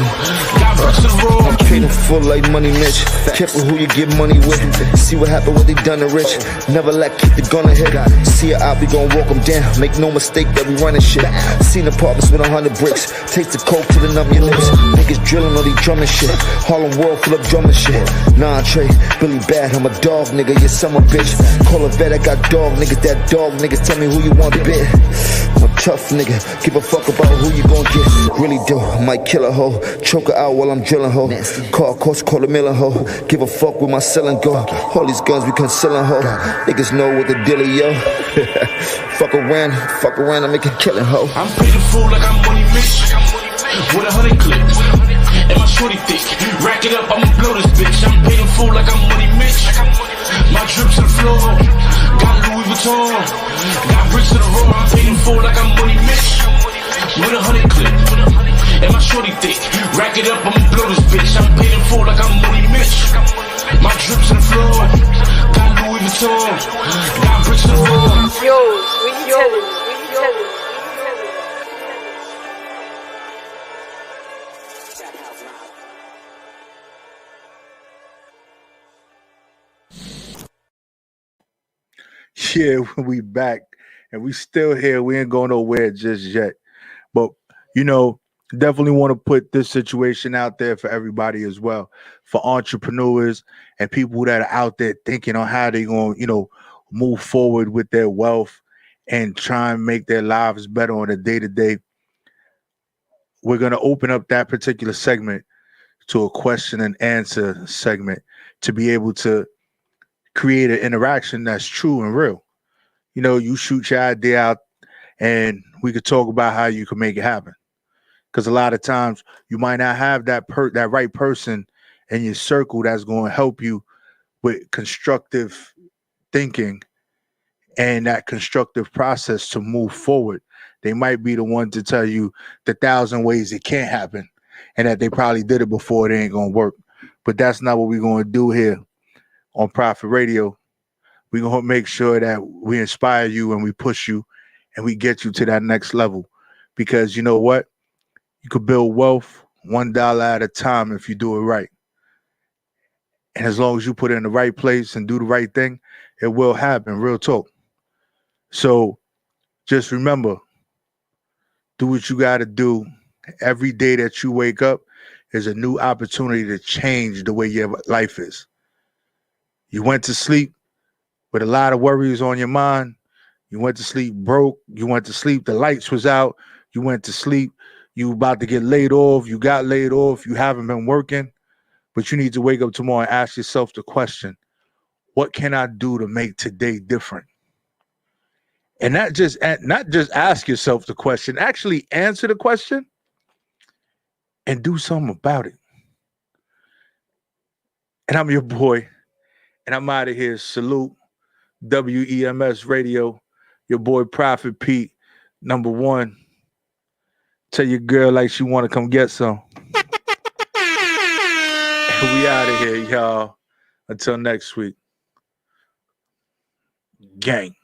Got bricks to the raw. I'm paid in full like Money Mitch. Careful who you get money with. See what happened, what they done to Rich. Never let keep the gun ahead. See it out, we gon' walk them down. Make no mistake that we running shit. Seen apartments with 100 bricks. Taste the coke to the numb your lips. Niggas drilling all these drumming shit. Harlem world full of drumming shit. Nah, Trey, Billy Bad, I'm a dog nigga. You summer bitch. Call a vet, I got dog niggas. That dog niggas tell me who you want bit. I'm a tough nigga. Give a fuck about who you gon' get. Really do. Might kill a hoe. Choke her out while I'm drilling hoe. Call course, call a million hoe. Give a fuck with my selling go. All these guns we concealing hoe. Niggas know what the deal is, yo. fuck around, I make a killing hoe. I'm paid in full like I'm Money Mitch with 100 clip. And my shorty thick. Rack it up, I'ma blow this bitch. I'm paid in full like I'm Money Mitch. My drip to the floor. Got Louis Vuitton. Got bricks to the raw. I'm paid in full like I'm Money Mitch with 100 clip. And my shorty thick. Rack it up, I'ma blow this bitch. I'm paid in full like I'm Money Mitch. My drip to the floor. Got Louis Vuitton. Got bricks to the raw. Yo, sweet telling. Yeah, we back and we still here. We ain't going nowhere just yet. But, definitely want to put this situation out there for everybody as well. For entrepreneurs and people that are out there thinking on how they're going to, move forward with their wealth and try and make their lives better on a day-to-day. We're going to open up that particular segment to a question and answer segment to be able to create an interaction that's true and real. You know, you shoot your idea out and we could talk about how you can make it happen. Because a lot of times you might not have that right person in your circle that's going to help you with constructive thinking and that constructive process to move forward. They might be the one to tell you the 1,000 ways it can't happen and that they probably did it before, it ain't going to work. But that's not what we're going to do here on Prophet Radio. We're going to make sure that we inspire you and we push you and we get you to that next level. Because you know what? You could build wealth $1 at a time if you do it right. And as long as you put it in the right place and do the right thing, it will happen. Real talk. So just remember, do what you got to do. Every day that you wake up is a new opportunity to change the way your life is. You went to sleep with a lot of worries on your mind. You went to sleep broke. You went to sleep, the lights was out. You went to sleep, you about to get laid off. You got laid off. You haven't been working. But you need to wake up tomorrow and ask yourself the question, what can I do to make today different? And not just ask yourself the question, actually answer the question and do something about it. And I'm your boy, and I'm out of here. Salute, WEMS Radio, your boy Prophet Pete, number one. Tell your girl like she want to come get some. And we out of here, y'all. Until next week. Gang.